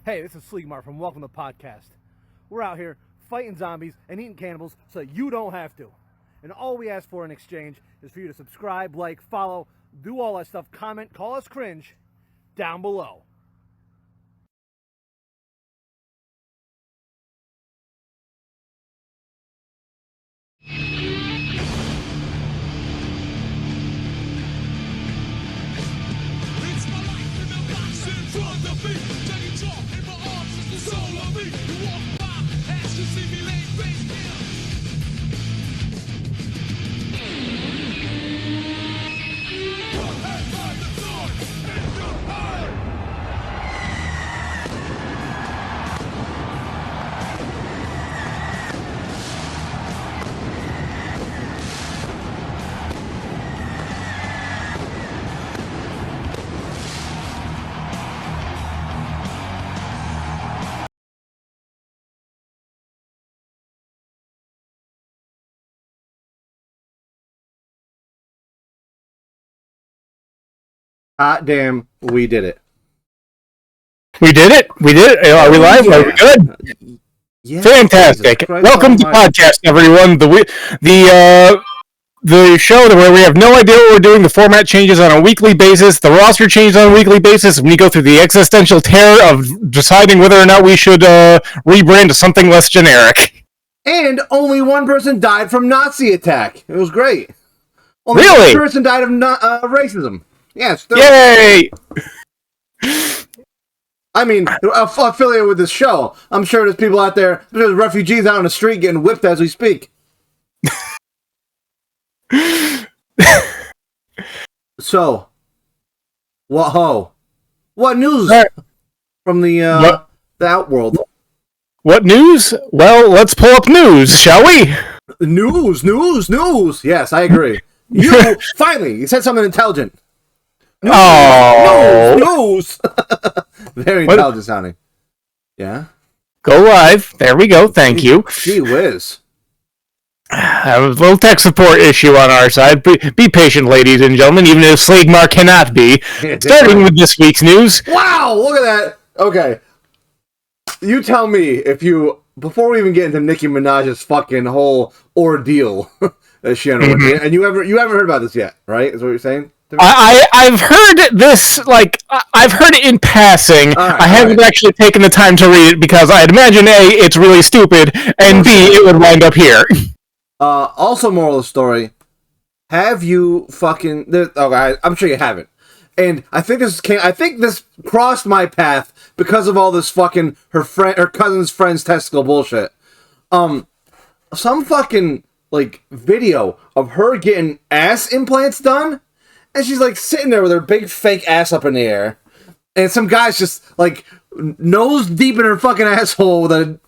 Hey, this is SLEEGMAR from Welcom2 Podcast. We're out here fighting zombies and eating cannibals so you don't have to. And all we ask for in exchange is for you to subscribe, like, follow, do all that stuff, comment, call us cringe down below. It's my life in the box in front of me. Take it off in my arms, it's the soul of me. You walk by, as you see me laying face down. Your head by the sword in your heart. Hot damn, we did it. We did it. We did it. Are we live? Are we good? Yeah, Fantastic. Welcome to podcast, everyone. The show where we have no idea what we're doing. The format changes on a weekly basis. The roster changes on a weekly basis. And we go through the existential terror of deciding whether or not we should rebrand to something less generic. And only one person died from Nazi attack. It was great. Only Really? one person died of racism. Yes. Yay! I mean, affiliated with this show. I'm sure there's people out there, there's refugees out on the street getting whipped as we speak. So, what news from the outworld? What news? Well, let's pull up news, shall we? News. Yes, I agree. You finally, you said something intelligent. News. Very intelligent sounding. Yeah. Go live. There we go. Thank you. Gee whiz. A little tech support issue on our side. Be patient, ladies and gentlemen, even if SLEEGMAR cannot be. Starting with this week's news. Wow, look at that. Okay. You tell me if you, before we even get into Nicki Minaj'S fucking whole ordeal that she underwent, and you haven't heard about this yet, right? Is what you're saying? I've heard this, I've heard it in passing. Right, I haven't actually taken the time to read it because I'd imagine A, it's really stupid, and B, it would wind up here. Also, moral of the story, have you fucking... I'm sure you haven't. And I think this crossed my path because of all this fucking her cousin's friend's testicle bullshit. Some fucking, video of her getting ass implants done, and she's, sitting there with her big fake ass up in the air, and some guy's just, nose deep in her fucking asshole with a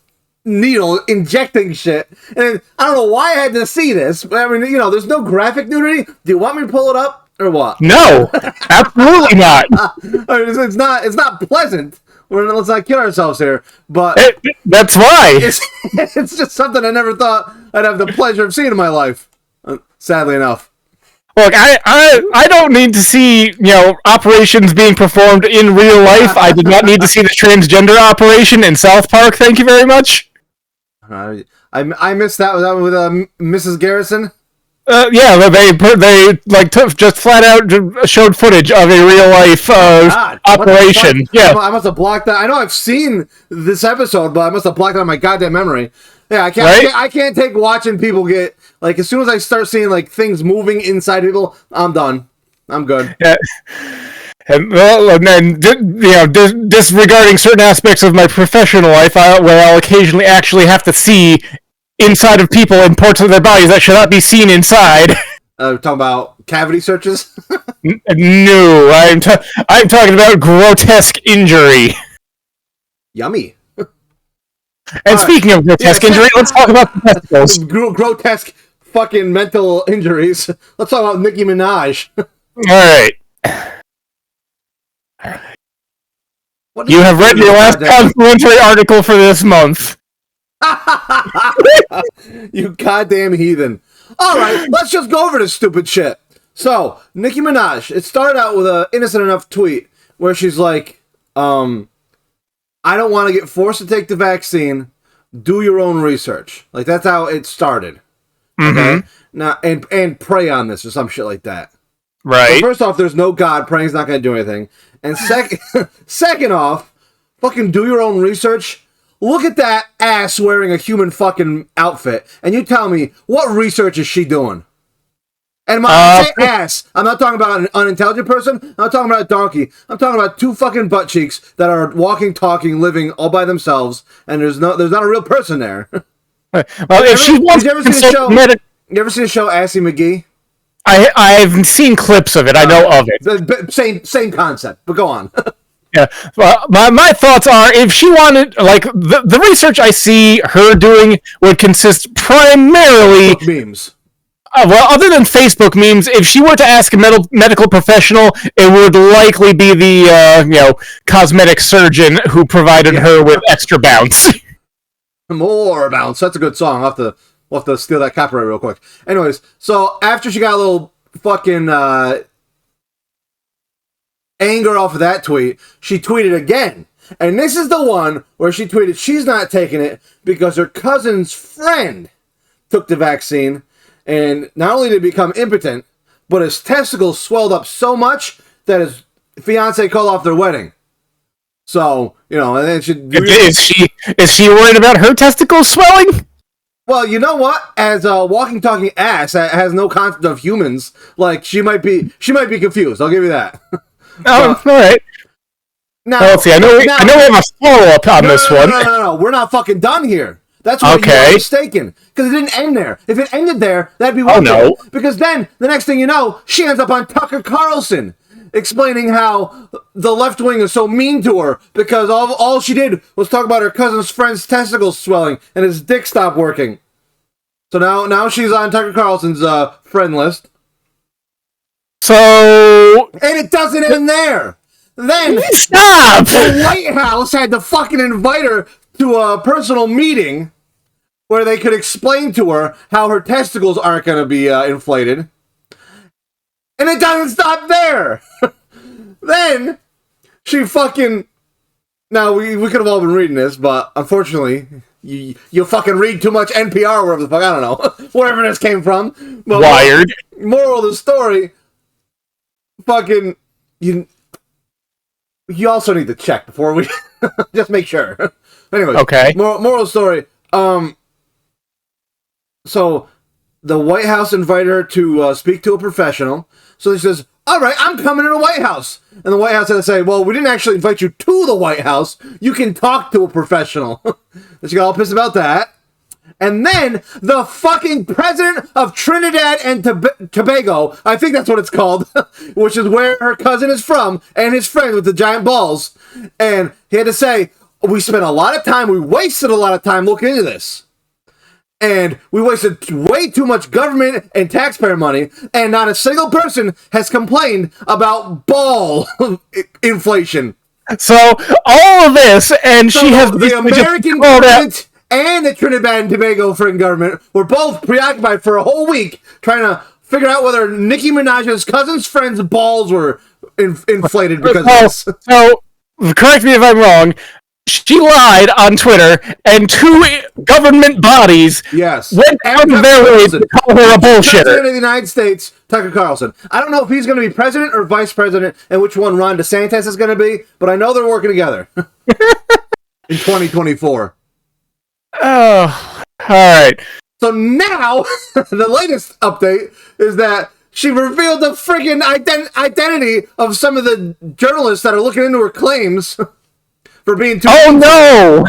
needle injecting shit. And I don't know why I had to see this, but I mean, there's no graphic nudity. Do you want me to pull it up or what? No, absolutely not. I mean, it's not pleasant. Let's not kid ourselves here, but that's why. It's just something I never thought I'd have the pleasure of seeing in my life. Sadly enough. Look, I don't need to see, operations being performed in real life. I did not need to see the transgender operation in South Park. Thank you very much. I missed that. Was that with Mrs. Garrison? Yeah, they just flat out showed footage of a real life operation. Yeah, I must have blocked that. I know I've seen this episode, but I must have blocked it on my goddamn memory. Yeah, I can't take watching people get, as soon as I start seeing things moving inside people, I'm done. I'm good. Yeah. And then, disregarding certain aspects of my professional life, where I'll occasionally actually have to see inside of people and parts of their bodies that should not be seen inside. Talking about cavity searches? No, I'm talking about grotesque injury. Yummy. And speaking of grotesque injury, let's talk about the testicles. Grotesque fucking mental injuries. Let's talk about Nicki Minaj. Alright. You have read your last complimentary article for this month. You goddamn heathen. Alright, let's just go over this stupid shit. So, Nicki Minaj, it started out with an innocent enough tweet where she's like, I don't want to get forced to take the vaccine. Do your own research. Like, that's how it started. Okay? Now, and pray on this or some shit like that. Right. So first off, there's no God. Praying's not going to do anything. And second off, fucking do your own research. Look at that ass wearing a human fucking outfit, and you tell me, what research is she doing? And I say ass. I'm not talking about an unintelligent person. I'm not talking about a donkey. I'm talking about two fucking butt cheeks that are walking, talking, living all by themselves, and there's not a real person there. Well, if she wants you ever seen the show Assy McGee? I've seen clips of it. I know of it. Same concept, but go on. Yeah. Well, my thoughts are, if she wanted, like, the research I see her doing would consist primarily memes. Well, other than Facebook memes, if she were to ask a medical professional, it would likely be the cosmetic surgeon who provided her with extra bounce. More bounce. That's a good song. We'll have to steal that copyright real quick. Anyways, so after she got a little fucking anger off of that tweet, she tweeted again. And this is the one where she tweeted she's not taking it because her cousin's friend took the vaccine, and not only did he become impotent, but his testicles swelled up so much that his fiance called off their wedding. So, and then is she worried about her testicles swelling? Well, you know what? As a walking, talking ass that has no concept of humans, like she might be confused. I'll give you that. All right. Now, let's see. I know we have a follow-up on this one. No. We're not fucking done here. That's why you're mistaken. Because it didn't end there. If it ended there, that'd be one thing. Because then, the next thing you know, she ends up on Tucker Carlson, explaining how the left wing is so mean to her because all she did was talk about her cousin's friend's testicles swelling and his dick stopped working. So now she's on Tucker Carlson's friend list. So... And it doesn't end there. Then stop! The White House had to fucking invite her to a personal meeting where they could explain to her how her testicles aren't going to be inflated. And it doesn't stop there. Then she fucking... Now, we could have all been reading this, but unfortunately, you fucking read too much NPR or wherever the fuck, I don't know, wherever this came from. But Wired. Moral of the story, fucking... You also need to check before we... just make sure. Anyway, okay. Moral of the story. So, the White House invited her to speak to a professional. So she says, all right, I'm coming to the White House. And the White House had to say, well, we didn't actually invite you to the White House. You can talk to a professional. And she got all pissed about that. And then the fucking president of Trinidad and Tobago, I think that's what it's called, which is where her cousin is from, and his friend with the giant balls. And he had to say, we spent a lot of time, we wasted a lot of time looking into this. And we wasted way too much government and taxpayer money, and not a single person has complained about ball inflation. So, all of this, and so she has... The American government and the Trinidad and Tobago freaking government were both preoccupied for a whole week trying to figure out whether Nicki Minaj's cousin's friend's balls were inflated because of this. So, correct me if I'm wrong, she lied on Twitter, and two government bodies went out of their way to call her a bullshitter. President of the United States, Tucker Carlson. I don't know if he's going to be president or vice president, and which one Ron DeSantis is going to be, but I know they're working together in 2024. Oh, all right. So now, the latest update is that she revealed the friggin' identity of some of the journalists that are looking into her claims for being too... Oh, no!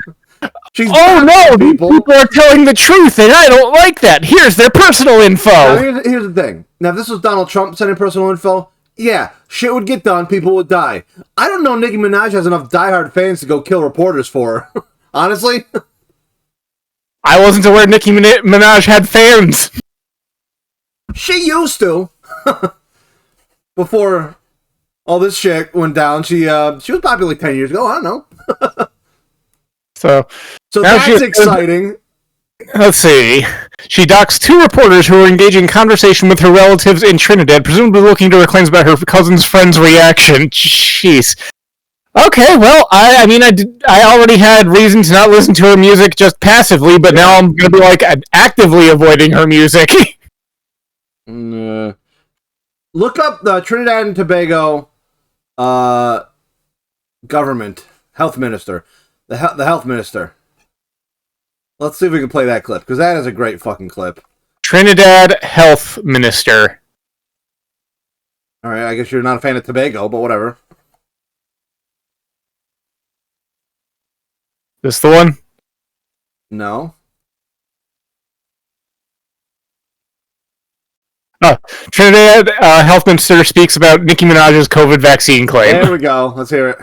People are telling the truth, and I don't like that. Here's their personal info. Now, here's the thing. Now, if this was Donald Trump sending personal info, yeah, shit would get done, people would die. I don't know Nicki Minaj has enough diehard fans to go kill reporters for her. Honestly. I wasn't aware Nicki Minaj had fans. She used to. Before all this shit went down, she was popular like 10 years ago. I don't know. So that's exciting. Let's see. She doxed two reporters who were engaging in conversation with her relatives in Trinidad, presumably looking to her claims about her cousin's friend's reaction. Jeez. Okay, well, I already had reason to not listen to her music just passively, but now I'm gonna be like actively avoiding her music. Look up the Trinidad and Tobago government health minister, the health minister. Let's see if we can play that clip, because that is a great fucking clip. Trinidad Health Minister. All right, I guess you're not a fan of Tobago, but whatever. This the one? No. Oh, Trinidad Health Minister speaks about Nicki Minaj'S COVID vaccine claim. There we go. Let's hear it.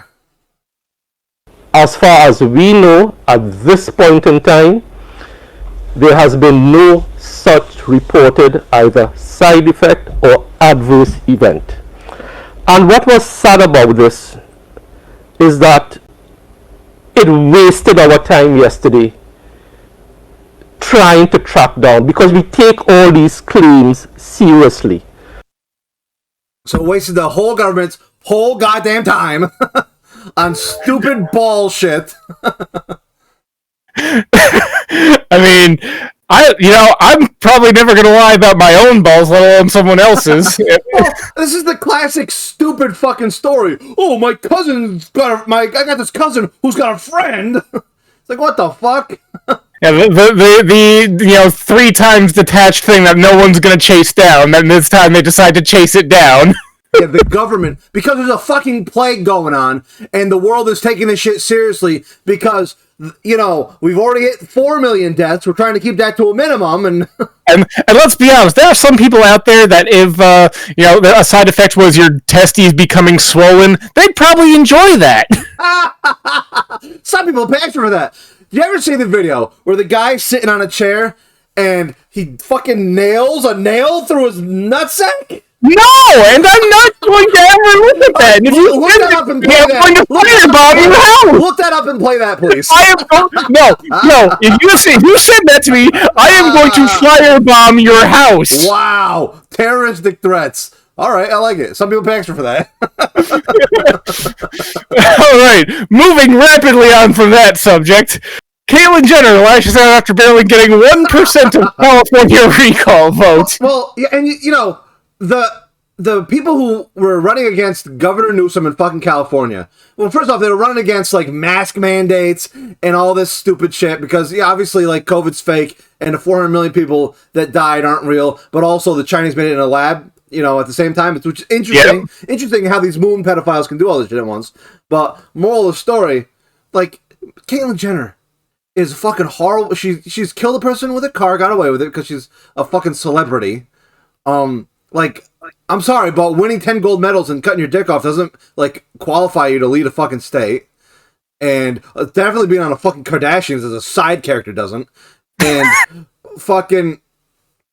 As far as we know, at this point in time, there has been no such reported either side effect or adverse event. And what was sad about this is that it wasted our time yesterday trying to track down, because we take all these claims seriously. So it wasted the whole government's whole goddamn time on stupid bullshit. I mean, I'm probably never gonna lie about my own balls, let alone someone else's. Well, this is the classic stupid fucking story. Oh, I got this cousin who's got a friend. It's like, what the fuck? Yeah, the 3 times detached thing that no one's gonna chase down, and this time they decide to chase it down. Yeah, the government, because there's a fucking plague going on, and the world is taking this shit seriously because, we've already hit 4 million deaths. We're trying to keep that to a minimum, and let's be honest, there are some people out there that if, a side effect was your testes becoming swollen, they'd probably enjoy that. Some people pay extra for that. You ever see the video where the guy's sitting on a chair and he fucking nails a nail through his nutsack? No, and I'm not going to ever look at that. And if you look that up and play I'm going to firebomb your house. Look that up and play that, please. No. If you said that to me, I am going to firebomb your house. Wow, terroristic threats. All right, I like it. Some people pay extra for that. All right, moving rapidly on from that subject. Caitlyn Jenner lashes out after barely getting 1% of California recall votes. Well, yeah, and the people who were running against Governor Newsom in fucking California. Well, first off, they were running against like mask mandates and all this stupid shit because obviously like COVID's fake and the 400 million people that died aren't real, but also the Chinese made it in a lab. At the same time, which is interesting. Yep. Interesting how these moon pedophiles can do all this shit at once. But moral of the story, like Caitlyn Jenner is fucking horrible. She's killed a person with a car, got away with it because she's a fucking celebrity. I'm sorry, but winning 10 gold medals and cutting your dick off doesn't qualify you to lead a fucking state. And definitely being on a fucking Kardashians as a side character doesn't. And fucking.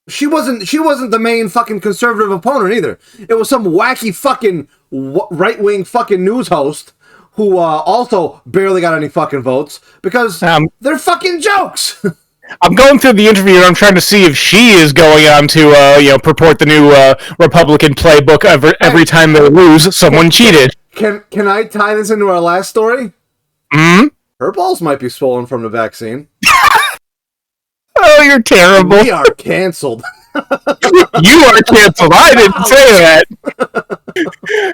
She wasn't the main fucking conservative opponent either. It was some wacky fucking right-wing fucking news host who also barely got any fucking votes because they're fucking jokes. I'm going through the interview and I'm trying to see if she is going on to purport the new Republican playbook every time they lose, someone cheated. Can I tie this into our last story? Hmm? Her balls might be swollen from the vaccine. Oh, you're terrible. We are canceled. You are canceled. I didn't say that.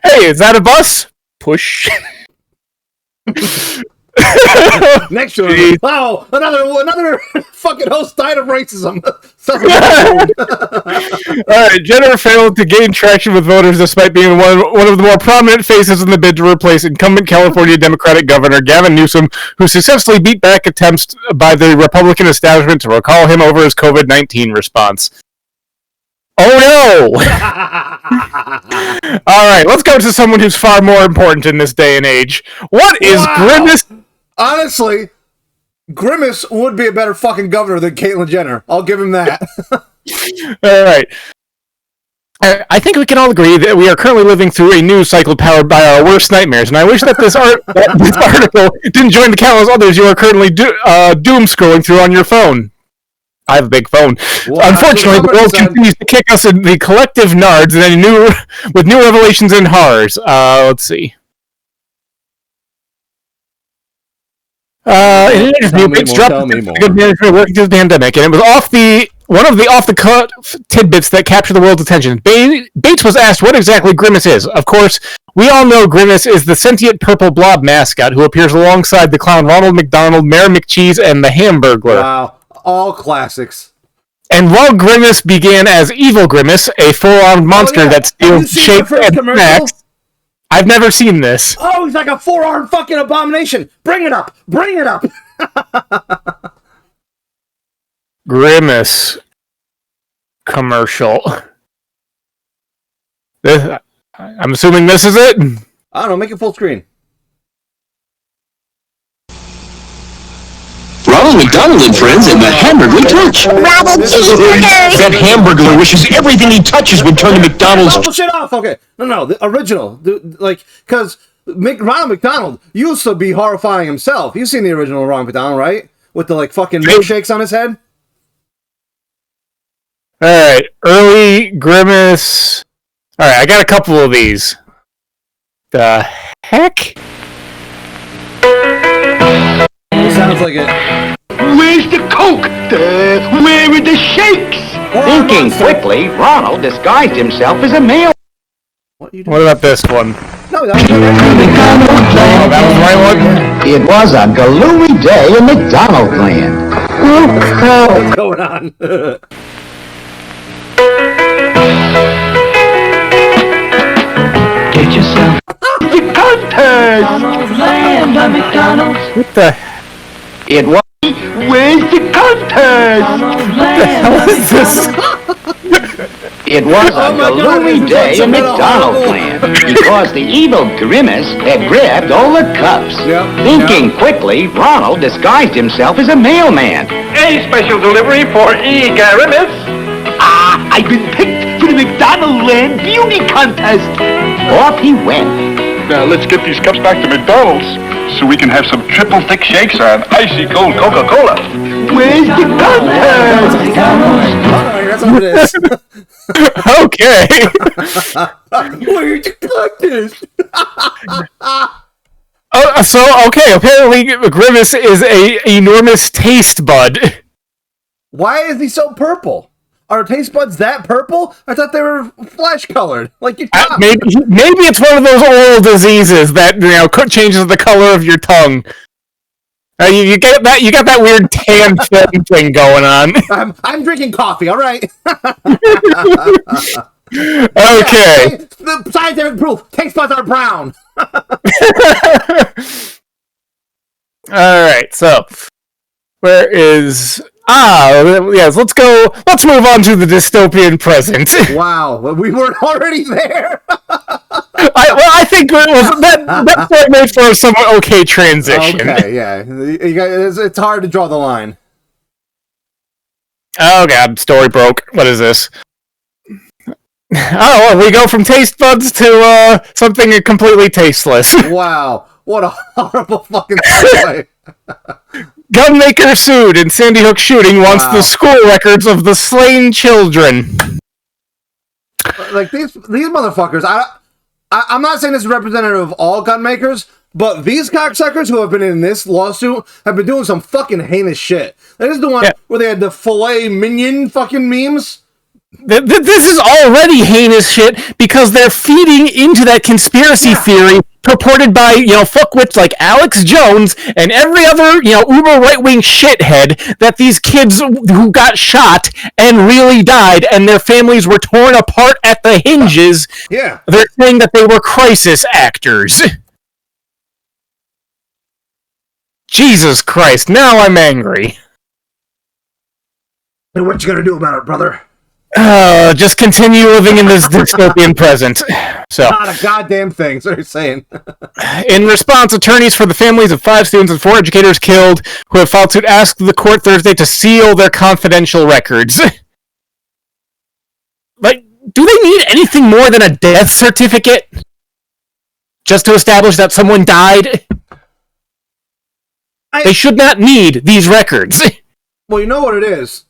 Hey, is that a bus? Push. Next one. Wow, another fucking host died of racism. All right, Jenner failed to gain traction with voters despite being one of the more prominent faces in the bid to replace incumbent California Democratic Governor Gavin Newsom, who successfully beat back attempts by the Republican establishment to recall him over his COVID-19 response. Oh no! All right, let's go to someone who's far more important in this day and age. What is Grimace? Honestly, Grimace would be a better fucking governor than Caitlyn Jenner. I'll give him that. All right. I think we can all agree that we are currently living through a news cycle powered by our worst nightmares, and I wish that this article didn't join the countless others you are currently doom scrolling through on your phone. I have a big phone. Well, unfortunately, the world continues to kick us in the collective nards with new revelations and horrors. Let's see. In an interview, Bates dropped the good management working through the pandemic, and it was one of the off-the-cut tidbits that captured the world's attention. Bates was asked what exactly Grimace is. Of course, we all know Grimace is the sentient purple blob mascot who appears alongside the clown Ronald McDonald, Mayor McCheese, and the Hamburglar. Wow, all classics. And while Grimace began as Evil Grimace, a four-armed monster that steals shapes and snacks, I've never seen this. Oh, he's like a four-armed fucking abomination. Bring it up. Bring it up. Grimace commercial. I'm assuming this is it? I don't know. Make it full screen. Ronald McDonald and friends and the Hamburglar touch. That Hamburglar wishes everything he touches would turn to McDonald's. Oh, shit off. Okay. No, the original. Because Ronald McDonald used to be horrifying himself. You've seen the original Ronald McDonald, right? With the, fucking milkshakes on his head? Alright, early Grimace. Alright, I got a couple of these. The heck? It sounds like it. Where's the Coke? Where are the shakes? Thinking quickly, Ronald disguised himself as a male. What are you doing? What about this one? No, that was Oh, that was the right one? It was a gloomy day in McDonald land. what's going on. Get yourself the contest! What the It was. Where's the contest? hell is this? It was a Oh my God, gloomy this is day in something McDonald horrible. land because the evil Grimace had grabbed all the cups. Yep, Thinking quickly, Ronald disguised himself as a mailman. A special delivery for E. Grimace. I've been picked for the McDonald Land Beauty Contest. Off he went. Now let's get these cups back to McDonald's so we can have some triple thick shakes and icy cold Coca-Cola. Where's the contest? That's what it is. Okay. Where's the contest? Okay, apparently Grimace is a enormous taste bud. Why is he so purple? Are taste buds that purple? I thought they were flesh colored. Like your tongue. Maybe it's one of those oral diseases that changes the color of your tongue. You get that? You got that weird tan film thing going on. I'm drinking coffee. All right. Okay. The scientific proof: taste buds are brown. All right. So, where is? Yes. Let's move on to the dystopian present. Wow, we weren't already there. I think it was that made for a somewhat okay transition. Okay, yeah. It's hard to draw the line. Oh god, story broke. What is this? Oh, we go from taste buds to something completely tasteless. Wow, what a horrible fucking segue. Gunmaker sued in Sandy Hook shooting wants the school records of the slain children. Like these motherfuckers. I'm not saying this is representative of all gun makers, but these cocksuckers who have been in this lawsuit have been doing some fucking heinous shit. That is the one where they had the filet mignon fucking memes. This is already heinous shit because they're feeding into that conspiracy theory purported by, fuckwits like Alex Jones and every other, uber right-wing shithead that these kids who got shot and really died and their families were torn apart at the hinges. Yeah. They're saying that they were crisis actors. Jesus Christ, now I'm angry. And what you gonna do about it, brother? Just continue living in this dystopian present. So, Not a goddamn thing, so you're saying. in response, attorneys for the families of 5 students and 4 educators killed who have filed suit asked the court Thursday to seal their confidential records. Do they need anything more than a death certificate? Just to establish that someone died? They should not need these records. Well, you know what it is?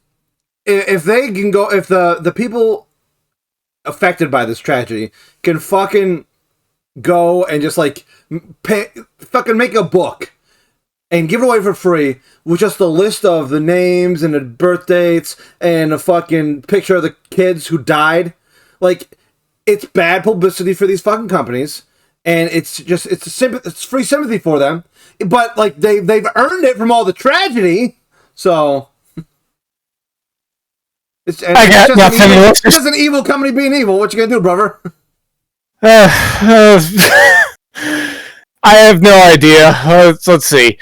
If they can go, if the people affected by this tragedy can fucking go and just fucking make a book and give it away for free with just a list of the names and the birth dates and a fucking picture of the kids who died. Like, it's bad publicity for these fucking companies, and it's free sympathy for them. But like they've earned it from all the tragedy, so it's just an evil company being evil. What you gonna do, brother? I have no idea. Let's see.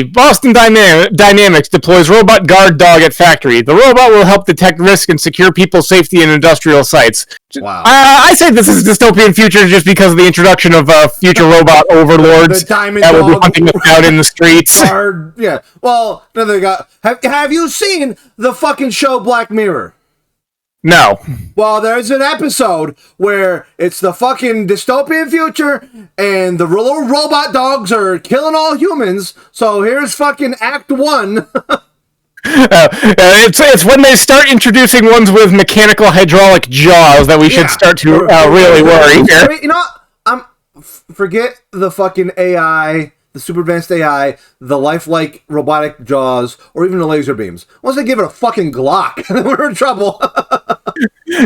Boston Dynamics deploys robot guard dog at factory. The robot will help detect risk and secure people's safety in industrial sites. Wow. I say this is dystopian future just because of the introduction of future robot overlords that will be hunting us out in the streets. Yeah. Well, then they got. Have you seen the fucking show Black Mirror? No. Well, there's an episode where it's the fucking dystopian future and the little robot dogs are killing all humans. So here's fucking Act 1. It's when they start introducing ones with mechanical hydraulic jaws that we should start to really worry here. You know what? Forget the fucking AI, the super advanced AI, the lifelike robotic jaws, or even the laser beams. Once they give it a fucking Glock, we're in trouble.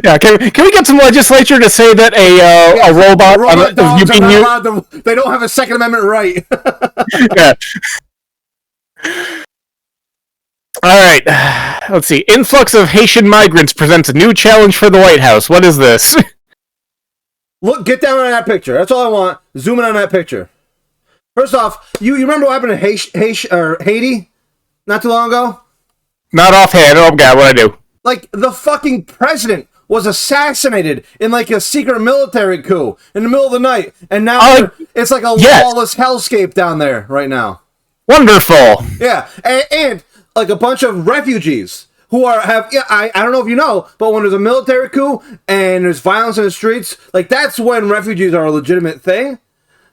Yeah, can we get some legislature to say that a robot dogs are not allowed to, they don't have a Second Amendment right. Yeah. All right. Let's see. Influx of Haitian migrants presents a new challenge for the White House. What is this? Look, get down on that picture. That's all I want. Zoom in on that picture. First off, you remember what happened to Haiti not too long ago? Not offhand. Oh god, what I do? Like, the fucking president was assassinated in like a secret military coup in the middle of the night, and now it's like a lawless hellscape down there right now. Wonderful. Yeah, and like a bunch of refugees who I don't know if you know, but when there's a military coup and there's violence in the streets, like that's when refugees are a legitimate thing.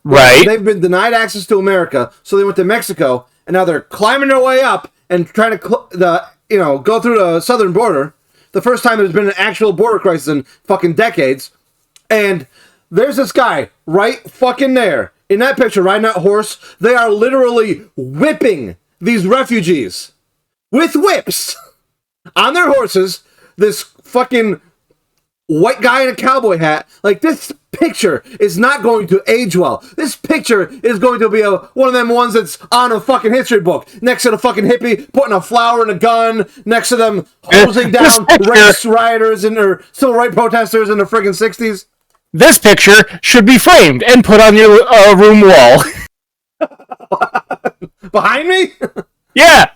Right. They've been denied access to America, so they went to Mexico, and now they're climbing their way up and trying to go through the southern border. The first time there's been an actual border crisis in fucking decades. And there's this guy right fucking there in that picture, riding that horse. They are literally whipping these refugees with whips on their horses. This fucking white guy in a cowboy hat. Like, this picture is not going to age well. This picture is going to be one of them ones that's on a fucking history book. Next to the fucking hippie putting a flower in a gun. Next to them hosing down race rioters and their civil rights protesters in the friggin' 60s. This picture should be framed and put on your room wall. Behind me? Yeah.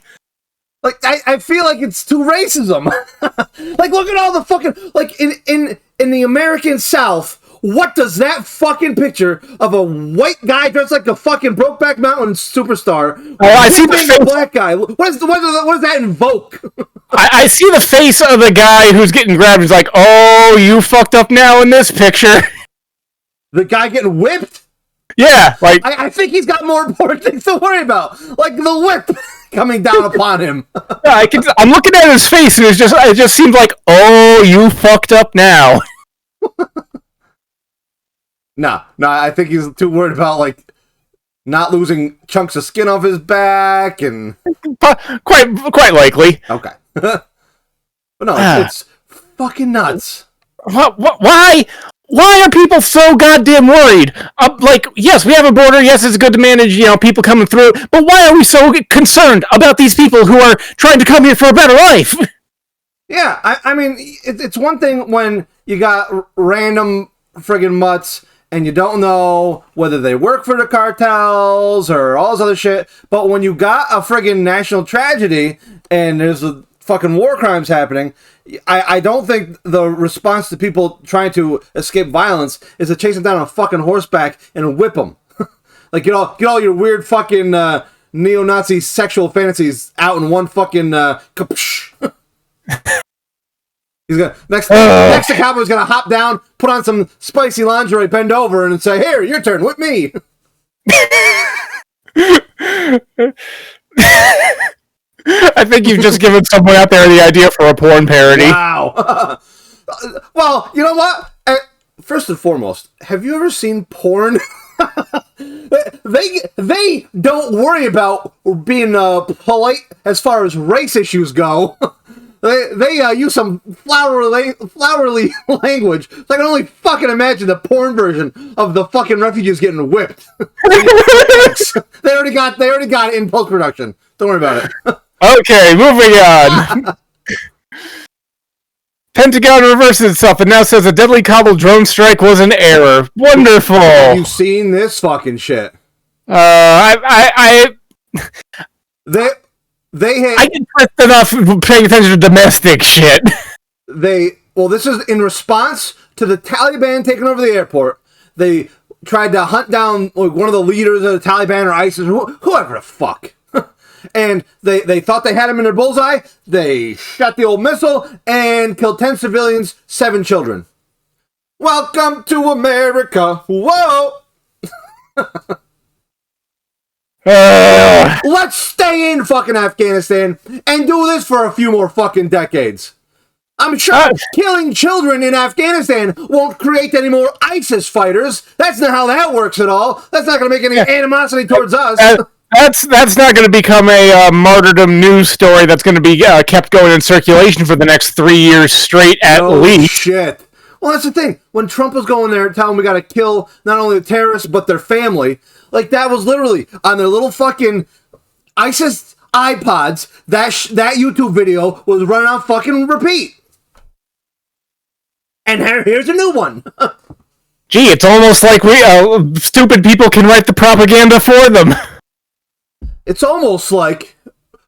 Like, I feel like it's too racism. Like, look at all the fucking... Like, in the American South, what does that fucking picture of a white guy dressed like a fucking Brokeback Mountain superstar... I see the face... black guy. What does that invoke? I see the face of the guy who's getting grabbed. He's like, oh, you fucked up now in this picture. The guy getting whipped? Yeah, like... I think he's got more important things to worry about. Like the whip coming down upon him. Yeah, I'm looking at his face, and it just seems like, oh, you fucked up now. No, I think he's too worried about, like, not losing chunks of skin off his back, and... Quite likely. Okay. But no, it's fucking nuts. Why are people so goddamn worried? Like, yes, we have a border. Yes, it's good to manage, people coming through. But why are we so concerned about these people who are trying to come here for a better life? Yeah, I mean, it's one thing when you got random friggin' mutts and you don't know whether they work for the cartels or all this other shit. But when you got a friggin' national tragedy and there's fucking war crimes happening, I don't think the response to people trying to escape violence is to chase them down on a fucking horseback and whip them. Like, get all your weird fucking neo-Nazi sexual fantasies out in one fucking kapsh. He's gonna next the cowboy's gonna hop down, put on some spicy lingerie, bend over, and say, "Here, your turn, whip me." I think you've just given someone out there the idea for a porn parody. Wow. Well, you know what? First and foremost, have you ever seen porn? They don't worry about being polite as far as race issues go. They use some flowery language. So I can only fucking imagine the porn version of the fucking refugees getting whipped. They already got it in post production. Don't worry about it. Okay, moving on. Pentagon reverses itself and now says a deadly Kabul drone strike was an error. Wonderful. Have you seen this fucking shit? I get pissed enough paying attention to domestic shit. This is in response to the Taliban taking over the airport. They tried to hunt down one of the leaders of the Taliban or ISIS, whoever the fuck. And they thought they had him in their bullseye. They shot the old missile and killed 10 civilians, 7 children. Welcome to America. Whoa! Let's stay in fucking Afghanistan and do this for a few more fucking decades. I'm sure killing children in Afghanistan won't create any more ISIS fighters. That's not how that works at all. That's not going to make any animosity towards us. That's not going to become a martyrdom news story that's going to be kept going in circulation for the next 3 years straight at least. Shit. Well, that's the thing. When Trump was going there telling them we got to kill not only the terrorists, but their family, like that was literally on their little fucking ISIS iPods, that YouTube video was running on fucking repeat. And here's a new one. Gee, it's almost like stupid people can write the propaganda for them. It's almost like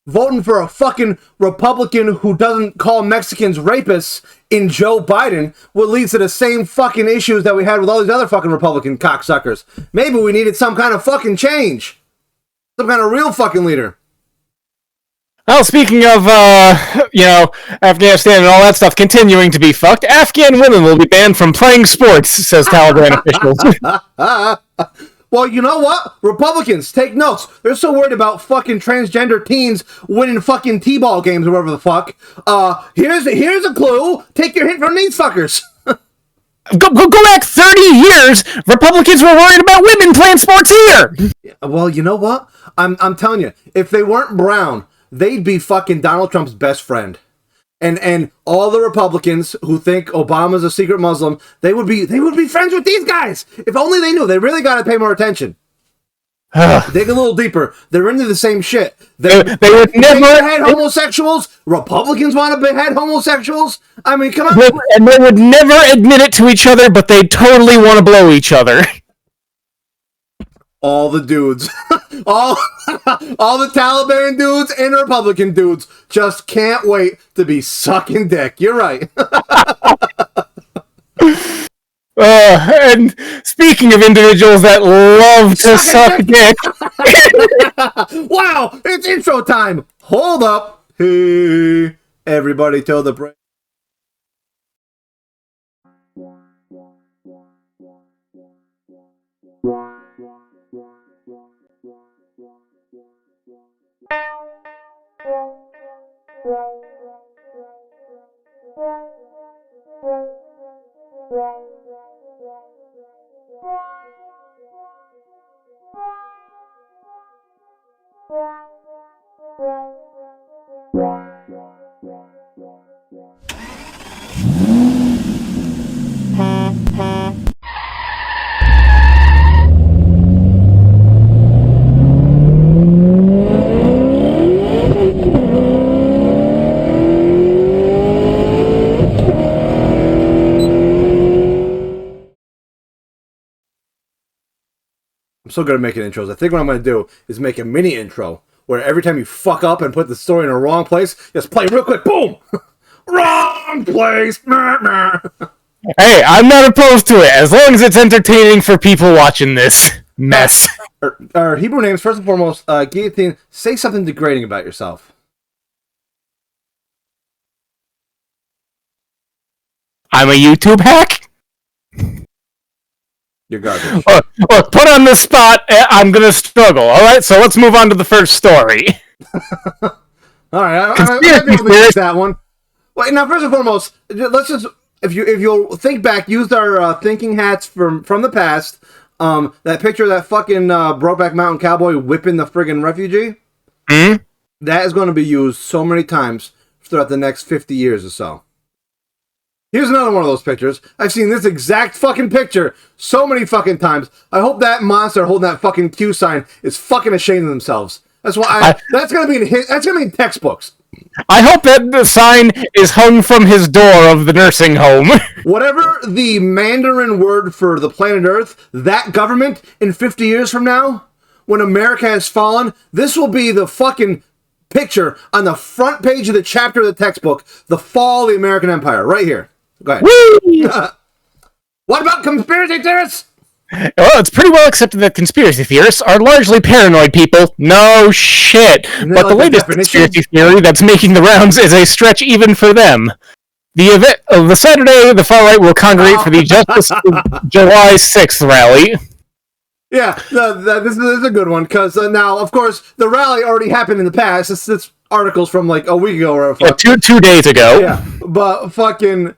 voting for a fucking Republican who doesn't call Mexicans rapists in Joe Biden would lead to the same fucking issues that we had with all these other fucking Republican cocksuckers. Maybe we needed some kind of fucking change. Some kind of real fucking leader. Well, speaking of, Afghanistan and all that stuff continuing to be fucked, Afghan women will be banned from playing sports, says Taliban officials. Well, you know what? Republicans, take notes. They're so worried about fucking transgender teens winning fucking T-ball games or whatever the fuck. Here's a clue. Take your hint from these fuckers. Go back 30 years. Republicans were worried about women playing sports here. Well, you know what? I'm telling you, if they weren't brown, they'd be fucking Donald Trump's best friend. And all the Republicans who think Obama's a secret Muslim, they would be friends with these guys. If only they knew. They really got to pay more attention. Dig a little deeper. They're into the same shit. They would never behead homosexuals. Republicans want to behead homosexuals. I mean, come on. And they would never admit it to each other, but they totally want to blow each other. All the dudes. all the Taliban dudes and Republican dudes just can't wait to be sucking dick. You're right. And speaking of individuals that love to suck dick. Wow, it's intro time. Hold up. Hey, everybody till the break. I'm so good at making intros. I think what I'm going to do is make a mini intro where every time you fuck up and put the story in a wrong place, just play real quick. Boom! Wrong place! Hey, I'm not opposed to it, as long as it's entertaining for people watching this mess. Our Hebrew names, first and foremost, GHEEOTINE, say something degrading about yourself. I'm a YouTube hack? You're garbage. Look, put on the spot, I'm gonna struggle, alright? So let's move on to the first story. Alright, I'm able to use that one. Wait, now, first and foremost, let's just, if you'll think back, use our thinking hats from the past. That picture of that fucking Brokeback Mountain cowboy whipping the friggin' refugee, that is going to be used so many times throughout the next 50 years or so. Here's another one of those pictures. I've seen this exact fucking picture so many fucking times. I hope that monster holding that fucking Q sign is fucking ashamed of themselves. That's why that's gonna be in textbooks. I hope that the sign is hung from his door of the nursing home. Whatever the Mandarin word for the planet Earth, that government in 50 years from now, when America has fallen, this will be the fucking picture on the front page of the chapter of the textbook, The Fall of the American Empire, right here. Go ahead. What about conspiracy theorists? Well, it's pretty well accepted that conspiracy theorists are largely paranoid people. No shit. But the latest conspiracy theory that's making the rounds is a stretch even for them. The Saturday, the far-right will congregate for the Justice July 6th rally. Yeah, this is a good one, because now, of course, the rally already happened in the past. It's articles from, like, a week ago. Or two days ago. Yeah, but fucking...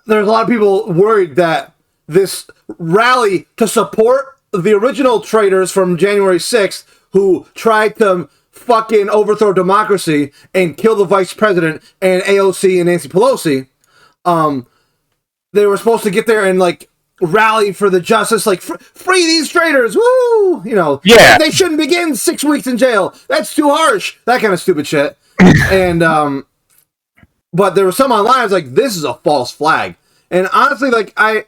There's a lot of people worried that this rally to support the original traitors from January 6th who tried to fucking overthrow democracy and kill the vice president and AOC and Nancy Pelosi, they were supposed to get there and, like, rally for the justice, like, free these traitors, woo! You know, yeah. They shouldn't begin 6 weeks in jail. That's too harsh. That kind of stupid shit. And, but there was some online, I was like, this is a false flag. And honestly, like, I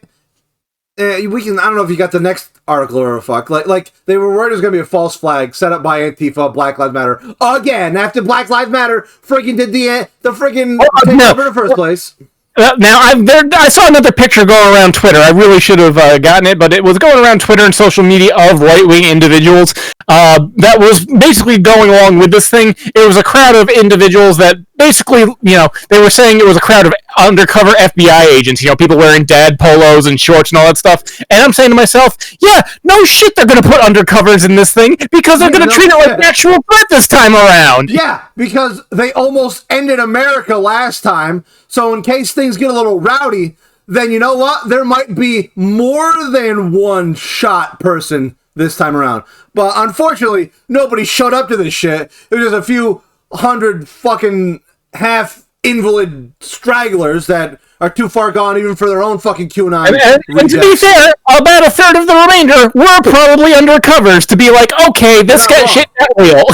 don't know if you got the next article or a fuck. Like they were worried it was going to be a false flag set up by Antifa, Black Lives Matter. Again, after Black Lives Matter friggin' did the friggin' takeover in the first place. Now, I saw another picture going around Twitter. I really should have gotten it, but it was going around Twitter and social media of right-wing individuals that was basically going along with this thing. It was a crowd of individuals that basically, you know, they were saying it was a crowd of undercover FBI agents, you know, people wearing dad polos and shorts and all that stuff. And I'm saying to myself, yeah, no shit they're going to put undercovers in this thing because they're going to treat it like actual threat this time around. Yeah, because they almost ended America last time. So in case things get a little rowdy, then you know what? There might be more than one shot person this time around. But unfortunately, nobody showed up to this shit. It was just a few hundred fucking half-invalid stragglers that are too far gone even for their own fucking QAnon. And to be fair, about a third of the remainder were probably undercovers to be like, okay, this shit got real.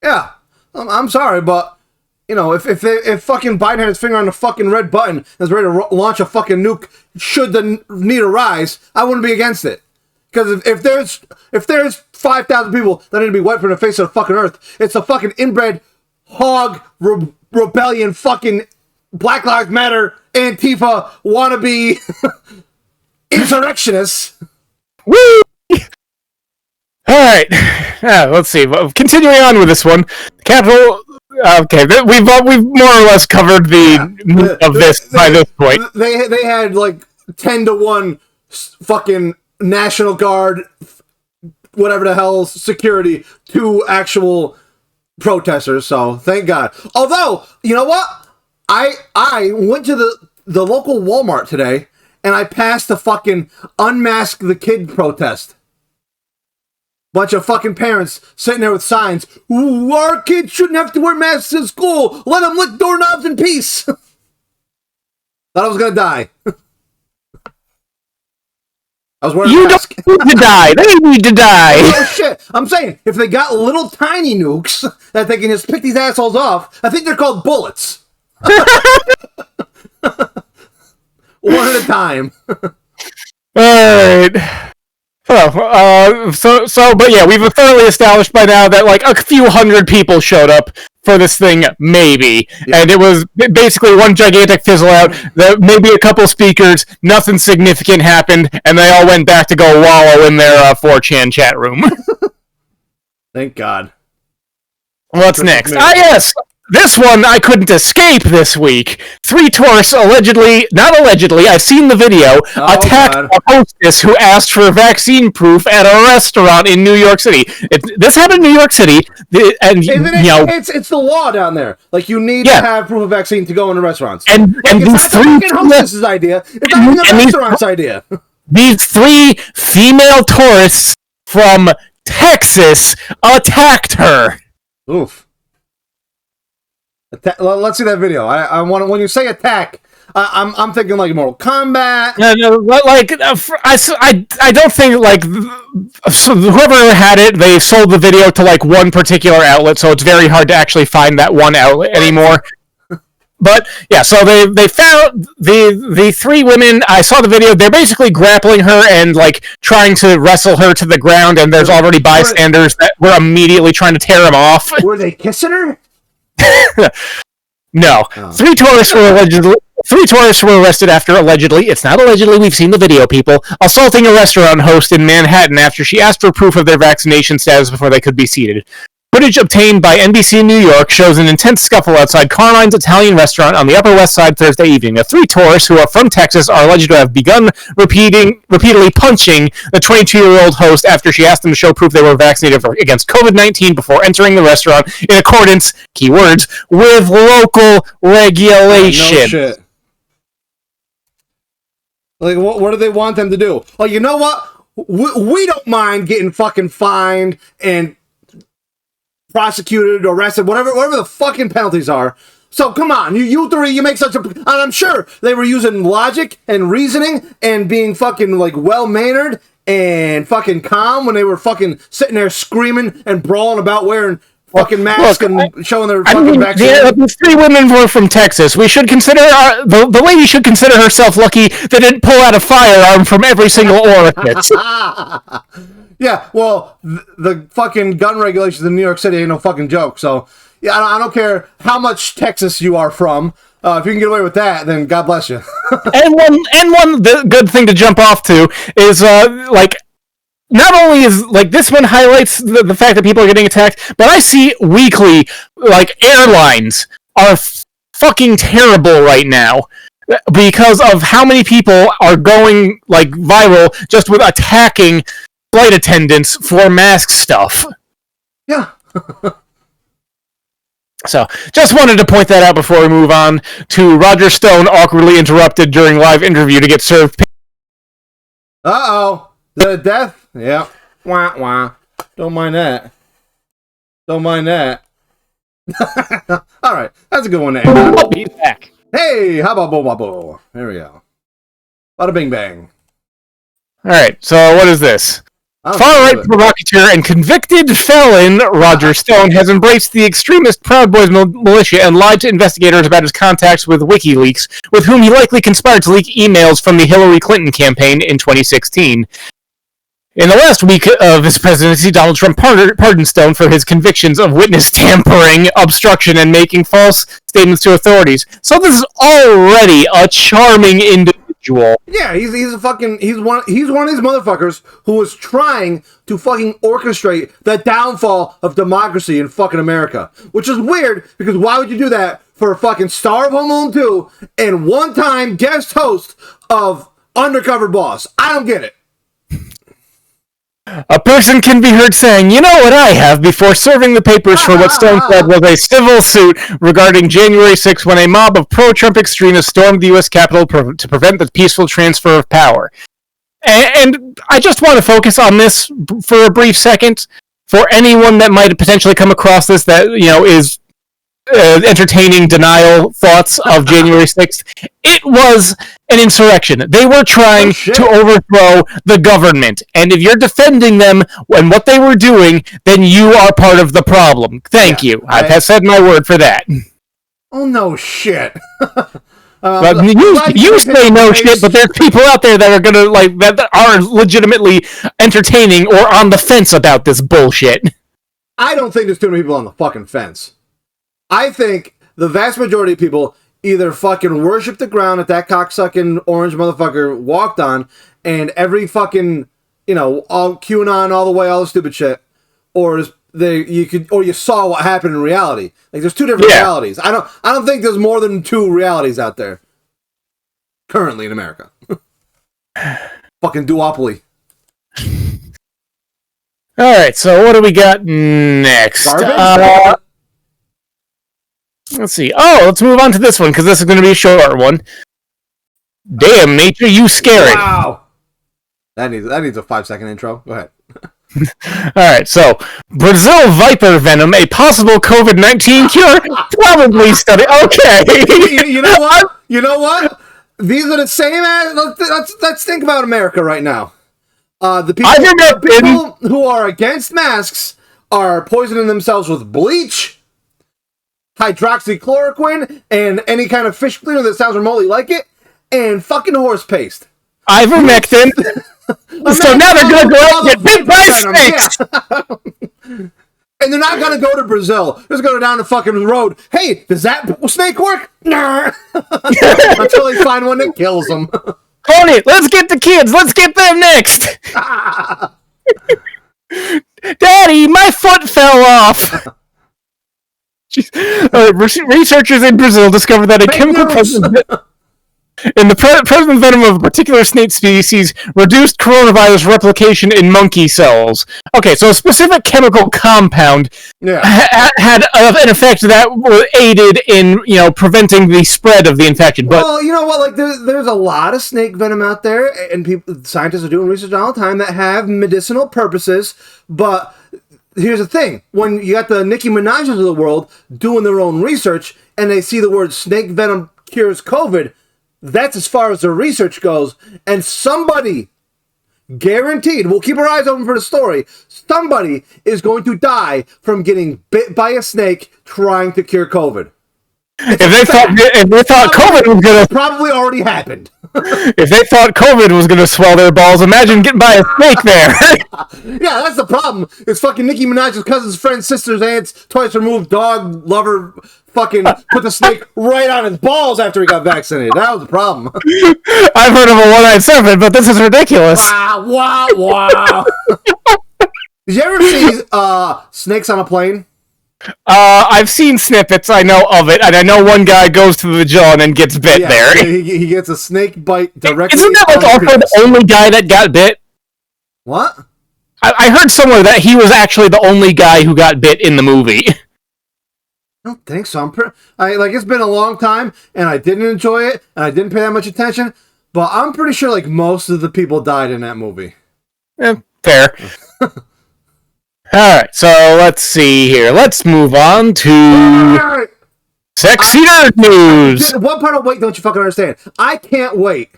Yeah, I'm sorry, but you know, if fucking Biden had his finger on the fucking red button and was ready to launch a fucking nuke should the need arise, I wouldn't be against it. Because if there's 5,000 people that need to be wiped from the face of the fucking earth, it's a fucking inbred hog rebellion fucking Black Lives Matter Antifa wannabe insurrectionists. Woo! Alright, let's see. Continuing on with this one. Capitol... Okay, we've more or less covered of this by this point. They had like 10-to-1 fucking National Guard, whatever the hell, security to actual protesters. So thank God. Although, you know what? I went to the local Walmart today and I passed the fucking Unmask the Kid protest. Bunch of fucking parents sitting there with signs. Ooh, our kids shouldn't have to wear masks in school. Let them lick doorknobs in peace. Thought I was gonna die. I was wearing a mask. You don't need to die. They need to die. Oh shit! I'm saying if they got little tiny nukes that they can just pick these assholes off, I think they're called bullets. One at a time. All right. But yeah, we've thoroughly established by now that like a few hundred people showed up for this thing, maybe. Yeah. And it was basically one gigantic fizzle out, maybe a couple speakers, nothing significant happened, and they all went back to go wallow in their 4chan chat room. Thank God. What's next? Yes! This one I couldn't escape this week. 3 tourists not allegedly, I've seen the video, attacked a hostess who asked for vaccine proof at a restaurant in New York City. This happened in New York City, and it's the law down there. Like, you need to have proof of vaccine to go into restaurants. And these 3 hostesses' idea. It's not even the restaurant's idea. these 3 female tourists from Texas attacked her. Oof. Let's see that video. I want when you say attack, I'm thinking like Mortal Kombat. No, like I don't think like whoever had it, they sold the video to like one particular outlet, so it's very hard to actually find that one outlet anymore. But yeah, so they found the 3 women. I saw the video. They're basically grappling her and like trying to wrestle her to the ground. And there's already bystanders that were immediately trying to tear them off. Were they kissing her? No. Oh. 3 tourists were arrested after allegedly, it's not allegedly, we've seen the video, people, assaulting a restaurant host in Manhattan after she asked for proof of their vaccination status before they could be seated. Footage obtained by NBC New York shows an intense scuffle outside Carmine's Italian restaurant on the Upper West Side Thursday evening. The 3 tourists, who are from Texas, are alleged to have begun repeatedly punching the 22-year-old host after she asked them to show proof they were vaccinated against COVID-19 before entering the restaurant in accordance, keywords, with local regulation. No shit. Like, what do they want them to do? Oh, you know what? We don't mind getting fucking fined and prosecuted, arrested, whatever the fucking penalties are. So come on, you 3, you make such a... And I'm sure they were using logic and reasoning and being fucking like well-mannered and fucking calm when they were fucking sitting there screaming and brawling about wearing fucking masks and showing their fucking vaccine. The 3 women were from Texas. We should consider the lady should consider herself lucky that didn't pull out a firearm from every single orifice. Yeah, well, the fucking gun regulations in New York City ain't no fucking joke. So, yeah, I don't care how much Texas you are from. If you can get away with that, then God bless you. and one good thing to jump off to is like, not only is like this one highlights the fact that people are getting attacked, but I see weekly like airlines are fucking terrible right now because of how many people are going like viral just with attacking flight attendants for mask stuff. Yeah. So, just wanted to point that out before we move on to Roger Stone awkwardly interrupted during live interview to get served. Uh-oh. Is that a death? Yeah. Wah, wah. Don't mind that. Don't mind that. All right. That's a good one to end on. He's back. Hey, how about bo? There we go. Bada bing bang. All right. So, what is this? Far-right provocateur and convicted felon Roger Stone has embraced the extremist Proud Boys militia and lied to investigators about his contacts with WikiLeaks, with whom he likely conspired to leak emails from the Hillary Clinton campaign in 2016. In the last week of his presidency, Donald Trump pardoned Stone for his convictions of witness tampering, obstruction, and making false statements to authorities. So this is already a charming individual. Yeah, he's one of these motherfuckers who was trying to fucking orchestrate the downfall of democracy in fucking America. Which is weird, because why would you do that for a fucking star of Home Alone 2 and one-time guest host of Undercover Boss? I don't get it. A person can be heard saying, "You know what I have," before serving the papers for what Stone said was a civil suit regarding January 6th when a mob of pro-Trump extremists stormed the U.S. Capitol to prevent the peaceful transfer of power. And I just want to focus on this for a brief second. For anyone that might potentially come across this that, is entertaining denial thoughts of January 6th, it was an insurrection. They were trying to overthrow the government. And if you're defending them and what they were doing, then you are part of the problem. Thank you. I've said my word for that. Oh, no shit. But you say no shit, but there's people out there that are gonna that are legitimately entertaining or on the fence about this bullshit. I don't think there's too many people on the fucking fence. I think the vast majority of people either fucking worship the ground that cocksucking orange motherfucker walked on, and every fucking, all QAnon all the way, all the stupid shit, or you saw what happened in reality. Like, there's 2 different realities. I don't think there's more than 2 realities out there currently in America. Fucking duopoly. All right, so what do we got next? Let's see. Oh, let's move on to this one, because this is going to be a short one. Damn, nature, you scary. Wow. That needs a 5-second intro. Go ahead. All right, so Brazil viper venom, a possible COVID-19 cure, probably study. Okay, you know what? You know what? These are the same as. Let's think about America right now. The people who are against masks are poisoning themselves with bleach, hydroxychloroquine, and any kind of fish cleaner that sounds remotely like it, and fucking horse paste. Ivermectin. So now they're going to go out and get bit by snakes. Yeah. And they're not going to go to Brazil. They're just going to go down the fucking road. Hey, does that snake work? Nah. Until they find one that kills them. Tony, let's get the kids. Let's get them next. Daddy, my foot fell off. Researchers in Brazil discovered that a chemical present in the present venom of a particular snake species reduced coronavirus replication in monkey cells. Okay, so a specific chemical compound had an effect that aided in preventing the spread of the infection. But well, you know what? Like there's a lot of snake venom out there, and scientists are doing research all the time that have medicinal purposes. But here's the thing: when you got the Nicki Minaj'S of the world doing their own research, and they see the word snake venom cures COVID. That's as far as the research goes, and somebody, guaranteed, we'll keep our eyes open for the story, somebody is going to die from getting bit by a snake trying to cure COVID. If they thought COVID was gonna probably already happened. If they thought COVID was gonna swell their balls, imagine getting by a snake there. Yeah, that's the problem. It's fucking Nicki Minaj's cousin's friend's sister's aunt's twice removed dog lover fucking put the snake right on his balls after he got vaccinated. That was the problem. I've heard of a one-eyed serpent, but this is ridiculous. Wow. Did you ever see snakes on a plane? I've seen snippets, I know of it, and I know one guy goes to the jaw and then gets bit there. He gets a snake bite directly. Isn't that like also the only guy that got bit? What? I heard somewhere that he was actually the only guy who got bit in the movie. I don't think so. It's been a long time, and I didn't enjoy it, and I didn't pay that much attention, but I'm pretty sure like most of the people died in that movie. Fair. Alright, so let's see here. Let's move on to Sexy Nerd News. One part of wait, don't you fucking understand. I can't wait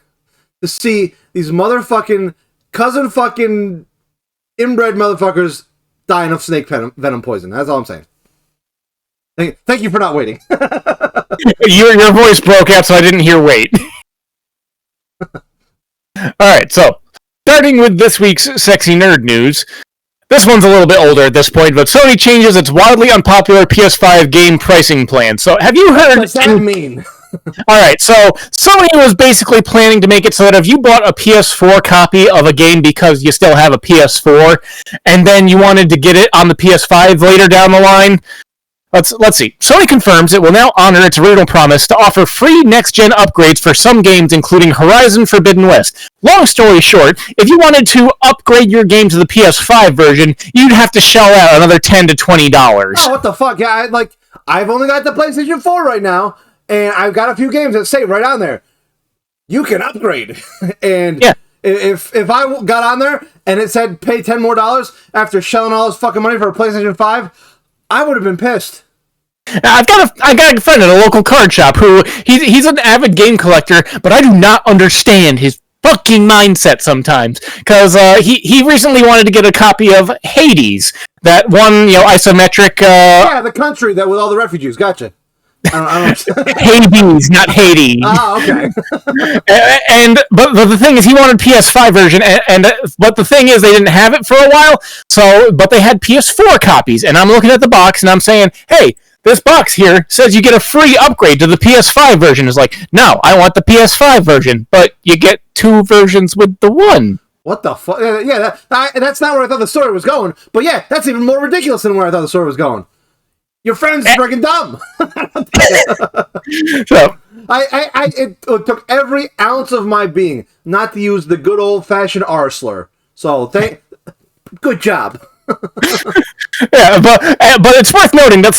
to see these motherfucking cousin fucking inbred motherfuckers dying of snake venom poison. That's all I'm saying. Thank you for not waiting. Your voice broke out, so I didn't hear wait. Alright, so starting with this week's Sexy Nerd News. This one's a little bit older at this point, but Sony changes its wildly unpopular PS5 game pricing plan. So, have you heard... What does that mean? Alright, so Sony was basically planning to make it so that if you bought a PS4 copy of a game because you still have a PS4, and then you wanted to get it on the PS5 later down the line... Let's see. Sony confirms it will now honor its original promise to offer free next-gen upgrades for some games, including Horizon Forbidden West. Long story short, if you wanted to upgrade your game to the PS5 version, you'd have to shell out another $10 to $20. Oh, what the fuck? Yeah, I've only got the PlayStation 4 right now, and I've got a few games that say right on there, you can upgrade. And yeah. If I got on there and it said pay $10 more after shelling all this fucking money for a PlayStation 5, I would have been pissed. I got a friend at a local card shop who he's an avid game collector, but I do not understand his fucking mindset sometimes. Because he recently wanted to get a copy of Hades, that one isometric. Yeah, the country that with all the refugees. Gotcha. I don't Hades, not Hades. Oh, okay. But the thing is, he wanted PS5 version, but the thing is, they didn't have it for a while. But they had PS4 copies, and I'm looking at the box, and I'm saying, hey, this box here says you get a free upgrade to the PS5 version. It's like, no, I want the PS5 version, but you get two versions with the one. What the fuck? Yeah, that's not where I thought the story was going. But yeah, that's even more ridiculous than where I thought the story was going. Your friend's freaking dumb. So it took every ounce of my being not to use the good old-fashioned R slur. So good job. Yeah, but it's worth noting that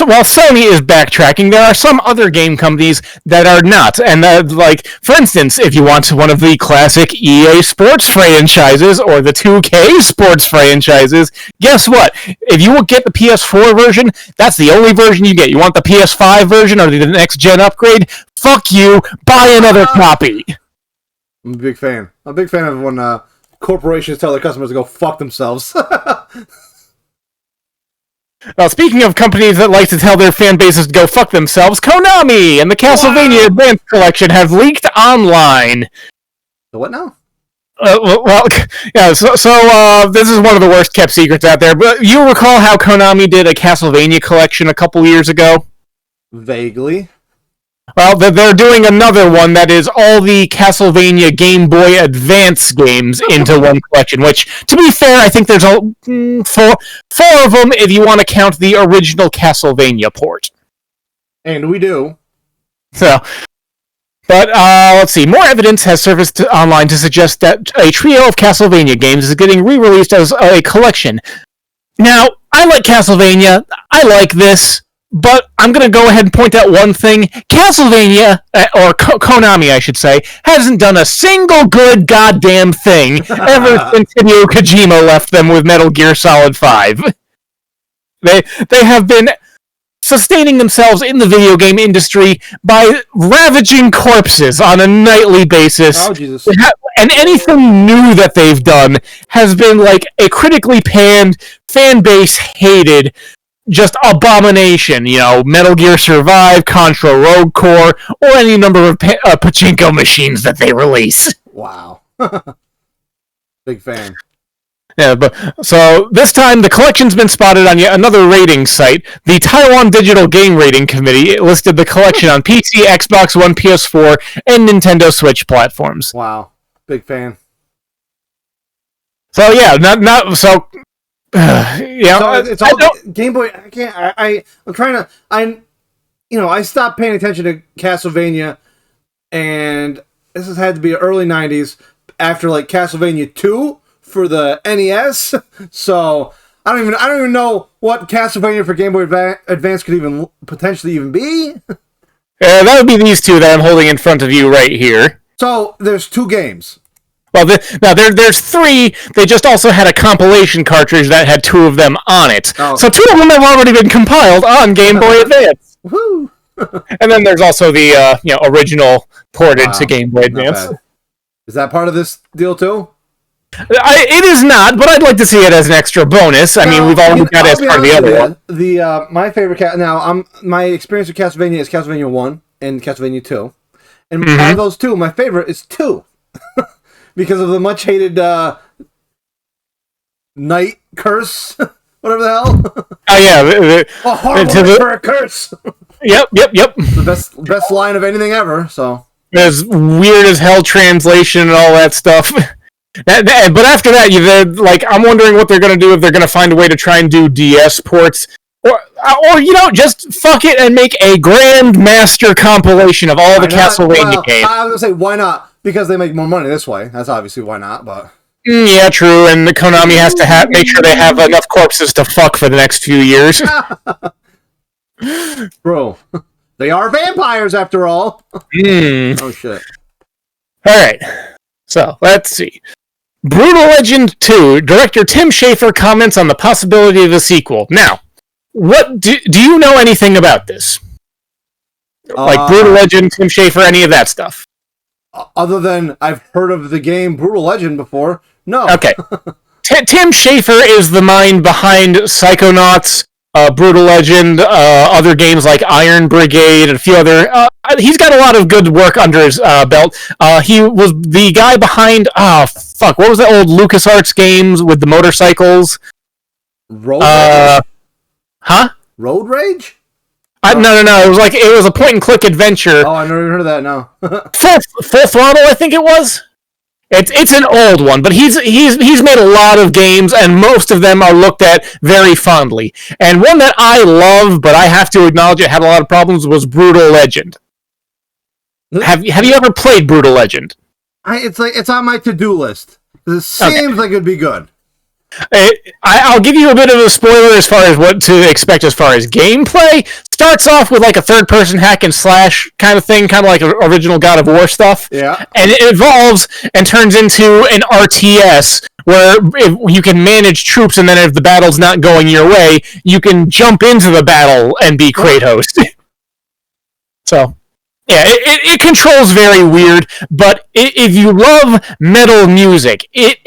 while Sony is backtracking, there are some other game companies that are not. And like, for instance, if you want one of the classic EA Sports franchises or the 2K Sports franchises, guess what? If you will get the PS4 version, that's the only version you get. You want the PS5 version or the next gen upgrade? Fuck you! Buy another copy. I'm a big fan. I'm a big fan of when corporations tell their customers to go fuck themselves. Well, speaking of companies that like to tell their fan bases to go fuck themselves, Konami and the Castlevania Advance Collection have leaked online. The what now? Yeah, so this is one of the worst kept secrets out there, but you recall how Konami did a Castlevania collection a couple years ago? Vaguely. Well, they're doing another one that is all the Castlevania Game Boy Advance games into one collection, which, to be fair, I think there's four of them if you want to count the original Castlevania port. And we do. So, but let's see. More evidence has surfaced online to suggest that a trio of Castlevania games is getting re-released as a collection. Now, I like Castlevania. I like this. But I'm going to go ahead and point out one thing. Castlevania, or Konami, I should say, hasn't done a single good goddamn thing ever since Hideo Kojima left them with Metal Gear Solid 5. They have been sustaining themselves in the video game industry by ravaging corpses on a nightly basis. Oh, Jesus. And anything new that they've done has been like a critically panned, fan base hated, just abomination, Metal Gear Survive, Contra Rogue Core, or any number of pachinko machines that they release. Wow. Big fan. Yeah, but so this time the collection's been spotted on yet another rating site. The Taiwan Digital Game Rating Committee listed the collection on PC, Xbox One, PS4, and Nintendo Switch platforms. Wow. Big fan. So yeah, yeah, so it's all Game Boy. I can't. I'm trying to. I stopped paying attention to Castlevania, and this has had to be early '90s after like Castlevania 2 for the NES. So I don't even know what Castlevania for Game Boy Advance could even potentially even be. That would be these two that I'm holding in front of you right here. So there's 2 games. Well, there's 3. They just also had a compilation cartridge that had 2 of them on it. Oh. So 2 of them have already been compiled on Game Boy Advance. Woo! And then there's also the original ported to Game Boy Advance. Is that part of this deal too? It is not, but I'd like to see it as an extra bonus. I mean, we've already got it as part of the other one. My favorite my experience with Castlevania is Castlevania 1 and Castlevania 2, and out of those 2, my favorite is 2. Because of the much hated Night Curse, whatever the hell. Oh yeah, a horrible for a curse. Yep. The best line of anything ever. So as weird as hell translation and all that stuff. But after that, I'm wondering what they're gonna do, if they're gonna find a way to try and do DS ports, or just fuck it and make a grand master compilation of all the Castlevania games. I was gonna say, why not? Because they make more money this way. That's obviously why not, but... Yeah, true, and the Konami has to make sure they have enough corpses to fuck for the next few years. Bro, they are vampires after all. Oh, shit. Alright, so, let's see. Brutal Legend 2, director Tim Schafer comments on the possibility of a sequel. Now, what do you know anything about this? Like Brutal Legend, Tim Schafer, any of that stuff? Other than I've heard of the game Brutal Legend before, no. Okay. Tim Schafer is the mind behind Psychonauts, Brutal Legend, other games like Iron Brigade, and a few other... he's got a lot of good work under his belt. He was the guy behind... what was that old LucasArts games with the motorcycles? Road Rage? Huh? Road Rage? No. It was a point-and-click adventure. Oh, I've never even heard of that, no. Full Throttle, I think it was. It's an old one, but he's made a lot of games, and most of them are looked at very fondly. And one that I love, but I have to acknowledge it had a lot of problems, was Brutal Legend. Have you ever played Brutal Legend? It's on my to-do list. It seems like it'd be good. I'll give you a bit of a spoiler as far as what to expect as far as gameplay. Starts off with like a third-person hack and slash kind of thing, kind of like original God of War stuff. Yeah. And it evolves and turns into an RTS where you can manage troops, and then if the battle's not going your way, you can jump into the battle and be Kratos. So, yeah, it controls very weird, but if you love metal music, it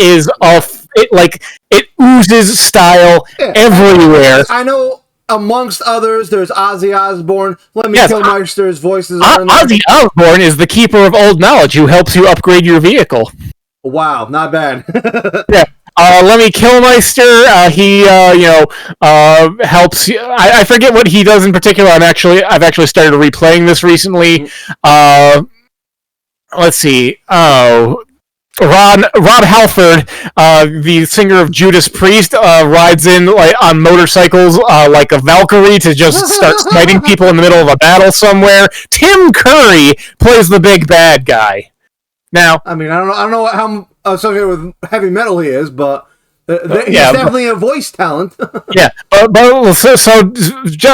oozes style everywhere. I know, amongst others, there's Ozzy Osbourne, Lemmy Kilmister's voices are in there. Ozzy Osbourne is the keeper of old knowledge who helps you upgrade your vehicle. Wow, not bad. Yeah. Lemmy Kilmister, he helps. I forget what he does in particular. I've actually started replaying this recently. Let's see. Rod Halford, the singer of Judas Priest, rides in on motorcycles like a Valkyrie to just start smiting people in the middle of a battle somewhere. Tim Curry plays the big bad guy. Now, I mean, I don't know how associated with heavy metal he is, but he's definitely a voice talent. Yeah, but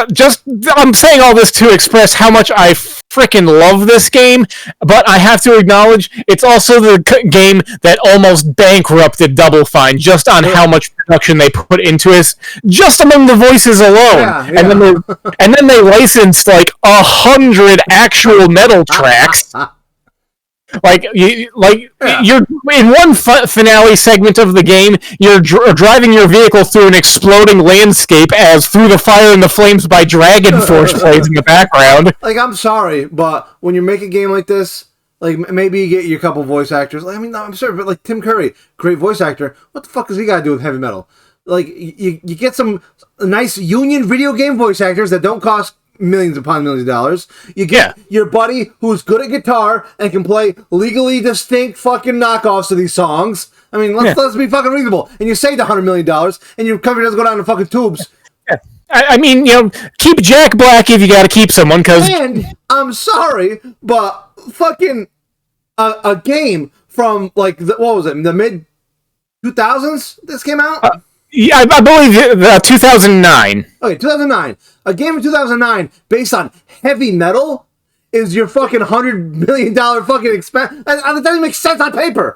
just I'm saying all this to express how much I freaking love this game, but I have to acknowledge it's also the game that almost bankrupted Double Fine just on how much production they put into it, just among the voices alone. Yeah. And then they licensed like 100 actual metal tracks. You're in one finale segment of the game, you're driving your vehicle through an exploding landscape as Through the Fire and the Flames by Dragon Force plays in the background. Like, I'm sorry, but when you make a game like this, like, maybe you get your couple voice actors. Like, I mean, no, I'm sorry, but like Tim Curry, great voice actor, what the fuck does he got to do with heavy metal? Like, you get some nice union video game voice actors that don't cost millions upon millions of dollars. You get your buddy who's good at guitar and can play legally distinct fucking knockoffs of these songs. I mean, let's be fucking reasonable. And you saved $100 million, and your company doesn't go down to fucking tubes. Yeah. I mean, keep Jack Black if you gotta keep someone, because... And, I'm sorry, but fucking a game from, like, what was it, the mid-2000s this came out? Yeah, I believe 2009. Okay, 2009. A game in 2009 based on heavy metal is your fucking $100 million fucking expense. That doesn't make sense on paper.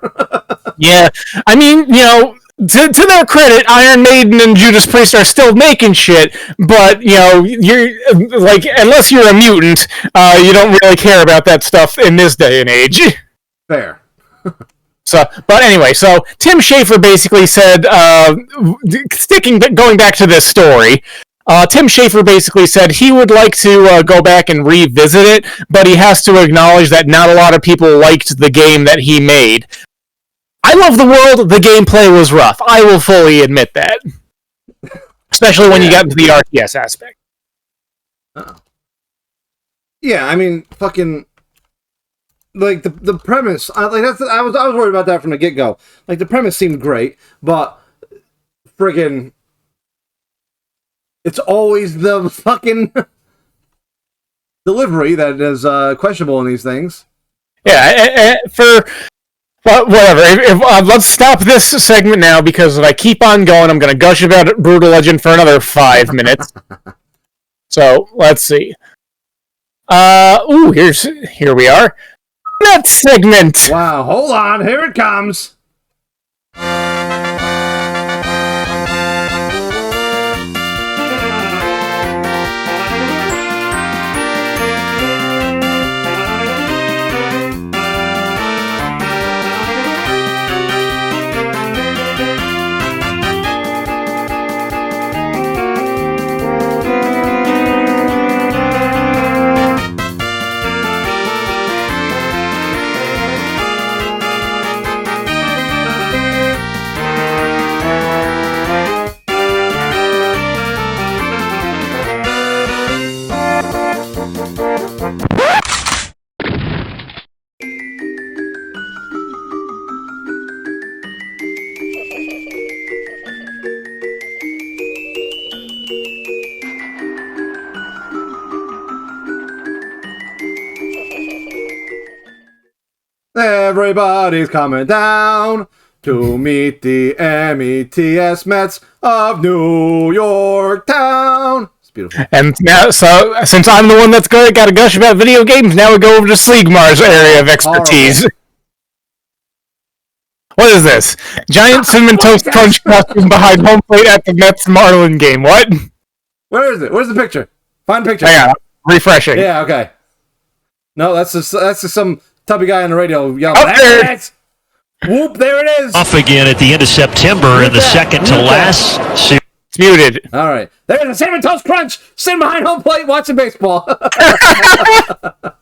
Yeah, I mean, to their credit, Iron Maiden and Judas Priest are still making shit, but, you're, like, unless you're a mutant, you don't really care about that stuff in this day and age. Fair. But anyway, so Tim Schafer basically said, going back to this story, Tim Schafer basically said he would like to go back and revisit it, but he has to acknowledge that not a lot of people liked the game that he made. I love the world, the gameplay was rough. I will fully admit that. Especially when you got into the RTS aspect. Yeah, I mean, fucking... Like, the premise, I was worried about that from the get-go. Like, the premise seemed great, but friggin' it's always the fucking delivery that is questionable in these things. Yeah, whatever. Let's stop this segment now, because if I keep on going, I'm going to gush about Brutal Legend for another 5 minutes. So, let's see. Here we are. That segment! Wow, hold on, here it comes! Everybody's coming down to meet the METS Mets of New York Town. It's beautiful. And now, so since I'm the one that's got to gush about video games, now we go over to SLEEGMAR's area of expertise. Horrible. What is this? Giant Cinnamon Toast Crunch costume behind home plate at the Mets Marlin game. What? Where is it? Where's the picture? Find picture. Hang on. Refreshing. Yeah, okay. No, that's just some tubby guy on the radio yelling. Up there. There it is! Whoop, there it is! Off again at the end of September in the second to last series. It's muted. All right. There's a Cinnamon Toast Crunch sitting behind home plate watching baseball. I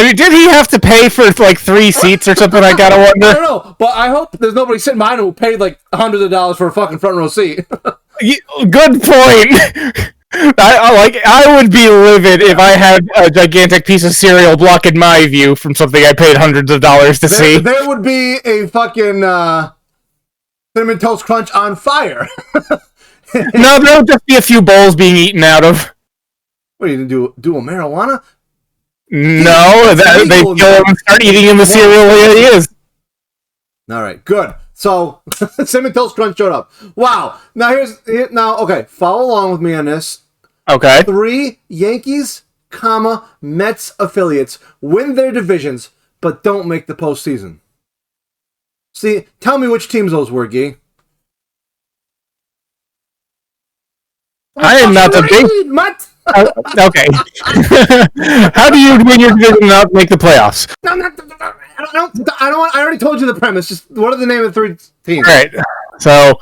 mean, did he have to pay for like 3 seats or something? I gotta wonder. I don't know, but I hope there's nobody sitting behind him who paid like hundreds of dollars for a fucking front row seat. Good point. I would be livid if I had a gigantic piece of cereal blocking my view from something I paid hundreds of dollars to see. There would be a fucking Cinnamon Toast Crunch on fire. No, there would just be a few bowls being eaten out of. What, you didn't do a marijuana? No, they kill him and start eating him the cereal the he is. All right, good. So, Cinnamon Toast Crunch showed up. Wow. Now, okay, follow along with me on this. Okay. 3 Yankees, Mets affiliates win their divisions, but don't make the postseason. See, tell me which teams those were, Guy. I am not the big... Mutt. Okay. How do you win your division and not make the playoffs? No, I don't want. I already told you the premise. Just what are the name of the 3 teams? All right. So,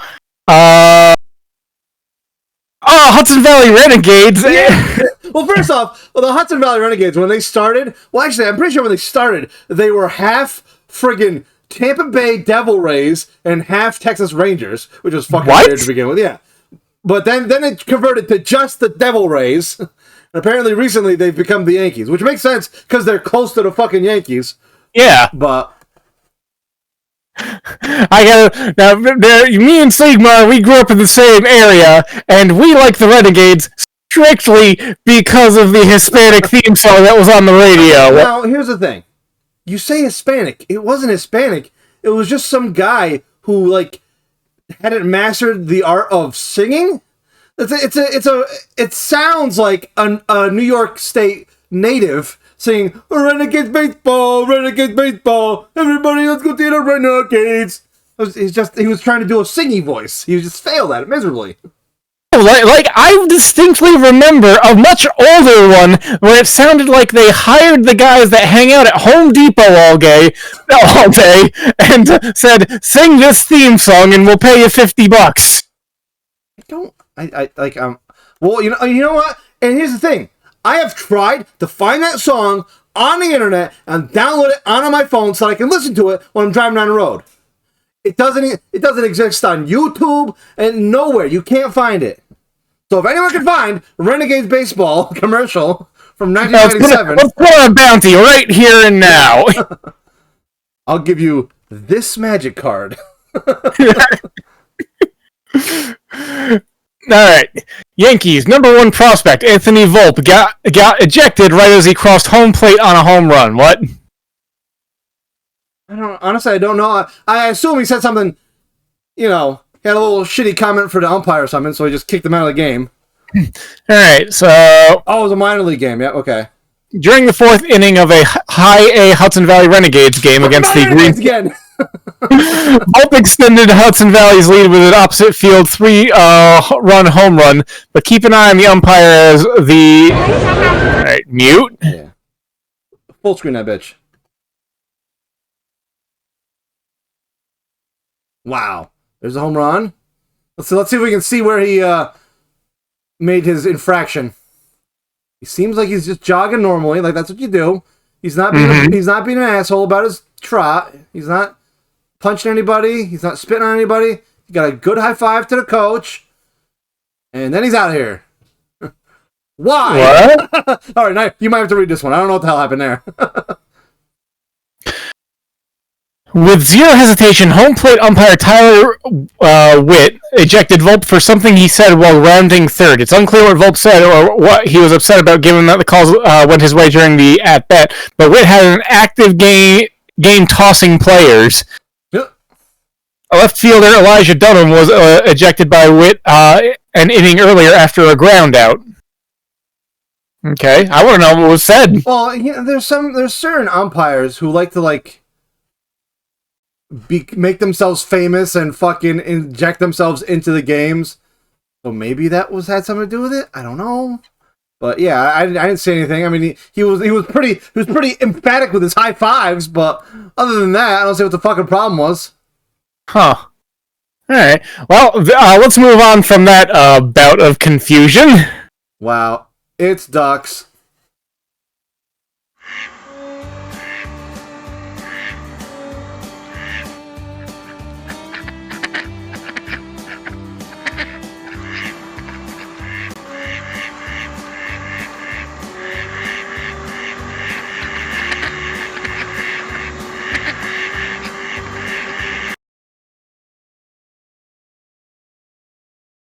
Hudson Valley Renegades. Yeah. Well, first off, the Hudson Valley Renegades, when they started, well, actually, I'm pretty sure when they started, they were half friggin' Tampa Bay Devil Rays and half Texas Rangers, which was fucking weird to begin with. Yeah. But then it converted to just the Devil Rays. And apparently, recently, they've become the Yankees, which makes sense because they're close to the fucking Yankees. Yeah. But I gotta now. Me and SLEEGMAR, we grew up in the same area, and we like the Renegades strictly because of the Hispanic theme song that was on the radio. Now, here's the thing: you say Hispanic, it wasn't Hispanic. It was just some guy who hadn't mastered the art of singing. It sounds like a New York State native singing Renegades baseball, everybody let's go to the Renegades. He was trying to do a singy voice. He just failed at it miserably. Like I distinctly remember a much older one where it sounded like they hired the guys that hang out at Home Depot all day and said, "Sing this theme song and we'll pay you $50." Well, you know what? And here's the thing: I have tried to find that song on the internet and download it onto my phone so I can listen to it when I'm driving down the road. It doesn't exist on YouTube and nowhere. You can't find it. So if anyone can find Renegades baseball commercial from 1997, let's put on a bounty right here and now. I'll give you this magic card. Alright. Yankees, #1 prospect, Anthony Volpe, got ejected right as he crossed home plate on a home run. What? Honestly, I don't know. I assume he said something, he had a little shitty comment for the umpire or something, so he just kicked him out of the game. Alright, so... Oh, it was a minor league game. Yeah, okay. During the 4th inning of a High A Hudson Valley Renegades game against the Green... again! Volpe extended Hudson Valley's lead with an opposite field 3-run home run, but keep an eye on the umpire as the... Alright, mute? Yeah. Full screen that bitch. Wow. There's a home run. Let's see if we can see where he made his infraction. He seems like he's just jogging normally, like that's what you do. He's not being he's not being an asshole about his trot. He's not punching anybody. He's not spitting on anybody. He got a good high five to the coach. And then he's out of here. Why? What? All right, now you might have to read this one. I don't know what the hell happened there. With zero hesitation, home plate umpire Tyler Witt ejected Volpe for something he said while rounding third. It's unclear what Volpe said or what he was upset about, given that the calls went his way during the at-bat, but Witt had an active game tossing players. left fielder Elijah Dunham was ejected by Witt an inning earlier after a ground out. Okay, I want to know what was said. Well, there's certain umpires who like to make themselves famous and fucking inject themselves into the games. So maybe that had something to do with it. I don't know. But yeah, I didn't say anything. I mean, he was pretty emphatic with his high fives. But other than that, I don't see what the fucking problem was. Huh. All right. Well, let's move on from that bout of confusion. Wow. It's ducks.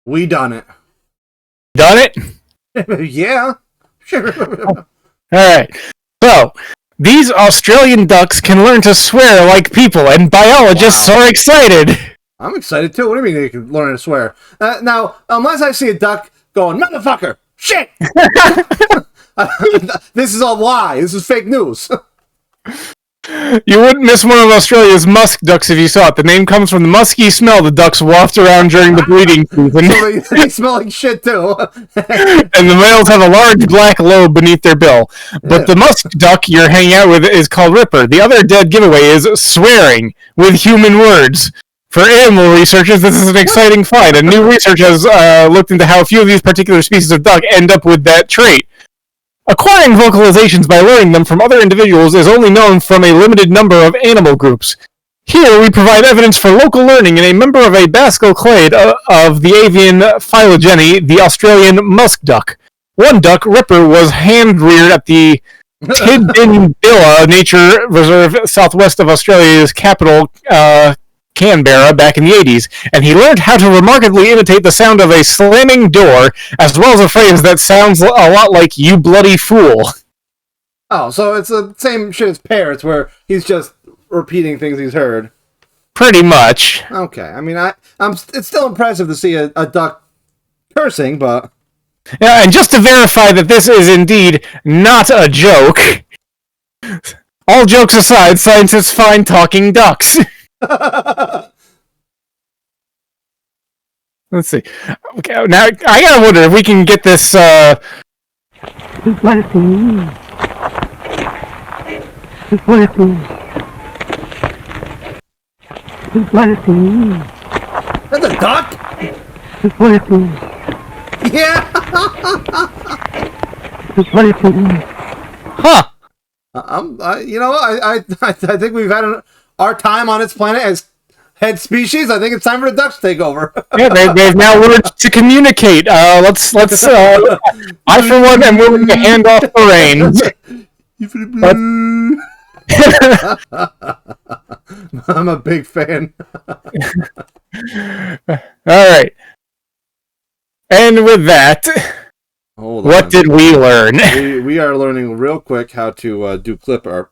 We done it. Done it? Yeah. Sure. Alright. So, these Australian ducks can learn to swear like people, and biologists are excited. I'm excited too. What do you mean they can learn to swear? Now, unless I see a duck going, motherfucker, shit! This is a lie. This is fake news. You wouldn't miss one of Australia's musk ducks if you saw it. The name comes from the musky smell the ducks waft around during the breeding season. So they smell like shit too. And the males have a large black lobe beneath their bill. But the musk duck you're hanging out with is called Ripper. The other dead giveaway is swearing with human words. For animal researchers, this is an exciting find. And new research has looked into how a few of these particular species of duck end up with that trait. Acquiring vocalizations by learning them from other individuals is only known from a limited number of animal groups. Here we provide evidence for local learning in a member of a Basco clade of the avian phylogeny, the Australian musk duck. One duck, Ripper, was hand-reared at the Tidbinbilla Nature Reserve southwest of Australia's capital, Canberra, back in the 80s, and he learned how to remarkably imitate the sound of a slamming door, as well as a phrase that sounds a lot like, "you bloody fool." Oh, so it's the same shit as parrots, where he's just repeating things he's heard. Pretty much. Okay, I mean, it's still impressive to see a duck cursing, but... Yeah, and just to verify that this is indeed not a joke, all jokes aside, scientists find talking ducks. Let's see. Okay, now I gotta wonder if we can get this. Huh? That's a duck? Yeah. Huh? I think we've had our time on its planet as head species. I think it's time for the ducks to take over. Yeah, they've now learned to communicate. Let's. I for one am willing to hand off the reins. I'm a big fan. All right. And with that, what did we learn? We are learning real quick how to do clip art.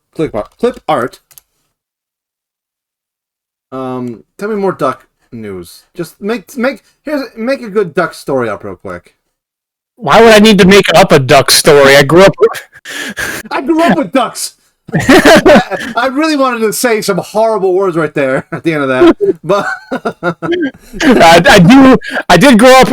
Tell me more duck news. Just make a good duck story up real quick. Why would I need to make up a duck story? I grew up with ducks. I really wanted to say some horrible words right there at the end of that, but I did grow up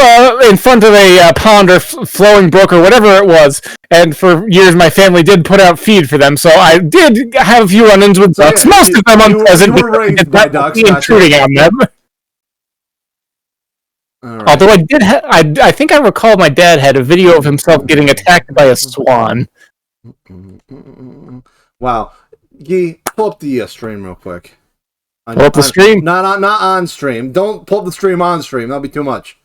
in front of a pond or flowing brook or whatever it was, and for years my family did put out feed for them, so I did have a few run-ins with ducks. Most of them unpleasant. You were raised by ducks, intruding on them. Right. Although I did, I think I recall my dad had a video of himself getting attacked by a swan. Wow, pull up the stream real quick. Pull up the stream? Not on stream. Don't pull up the stream on stream. That'll be too much.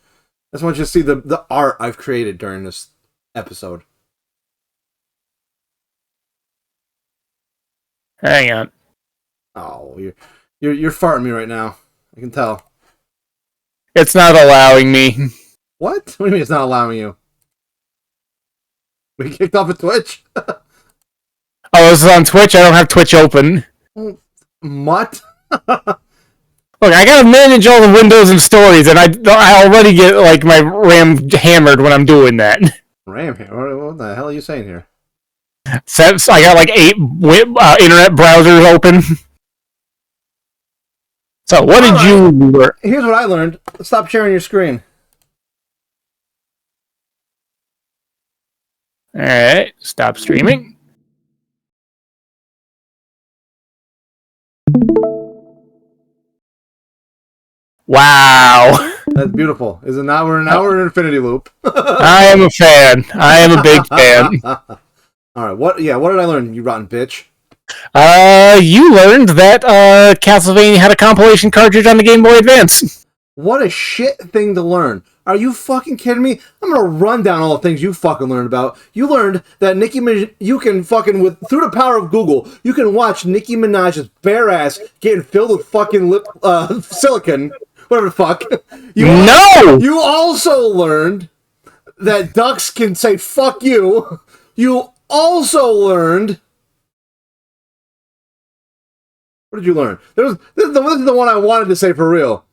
I just want you to see the art I've created during this episode. Hang on. Oh, you're farting me right now. I can tell. It's not allowing me. What? What do you mean it's not allowing you? We kicked off of Twitch? Oh, this is on Twitch? I don't have Twitch open. What? Look, I gotta manage all the windows and stories, and I already get like my RAM hammered when I'm doing that. RAM here? What the hell are you saying here? So I got like 8 internet browsers open. So what did you learn? Here's what I learned. Stop sharing your screen. Alright, stop streaming. Wow. That's beautiful. Is it not? We're in an infinity loop. I am a fan. I am a big fan. Alright, what did I learn, you rotten bitch? You learned that Castlevania had a compilation cartridge on the Game Boy Advance. What a shit thing to learn. Are you fucking kidding me? I'm gonna run down all the things you fucking learned about. You learned that you can fucking, through the power of Google, you can watch Nicki Minaj's bare ass getting filled with fucking silicone, whatever the fuck. You also learned that ducks can say fuck you. You also learned... What did you learn? This is the one I wanted to say for real.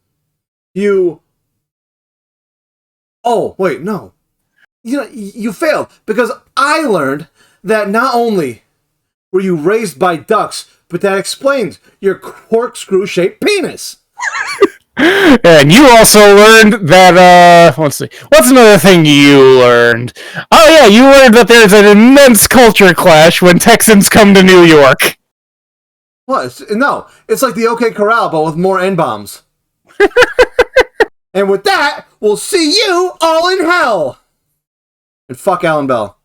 Oh, wait, no. You failed, because I learned that not only were you raised by ducks, but that explains your corkscrew-shaped penis. And you also learned that, let's see, what's another thing you learned? Oh yeah, you learned that there's an immense culture clash when Texans come to New York. What? No, it's like the OK Corral, but with more N-bombs. And with that, we'll see you all in hell. And fuck Alan Bell.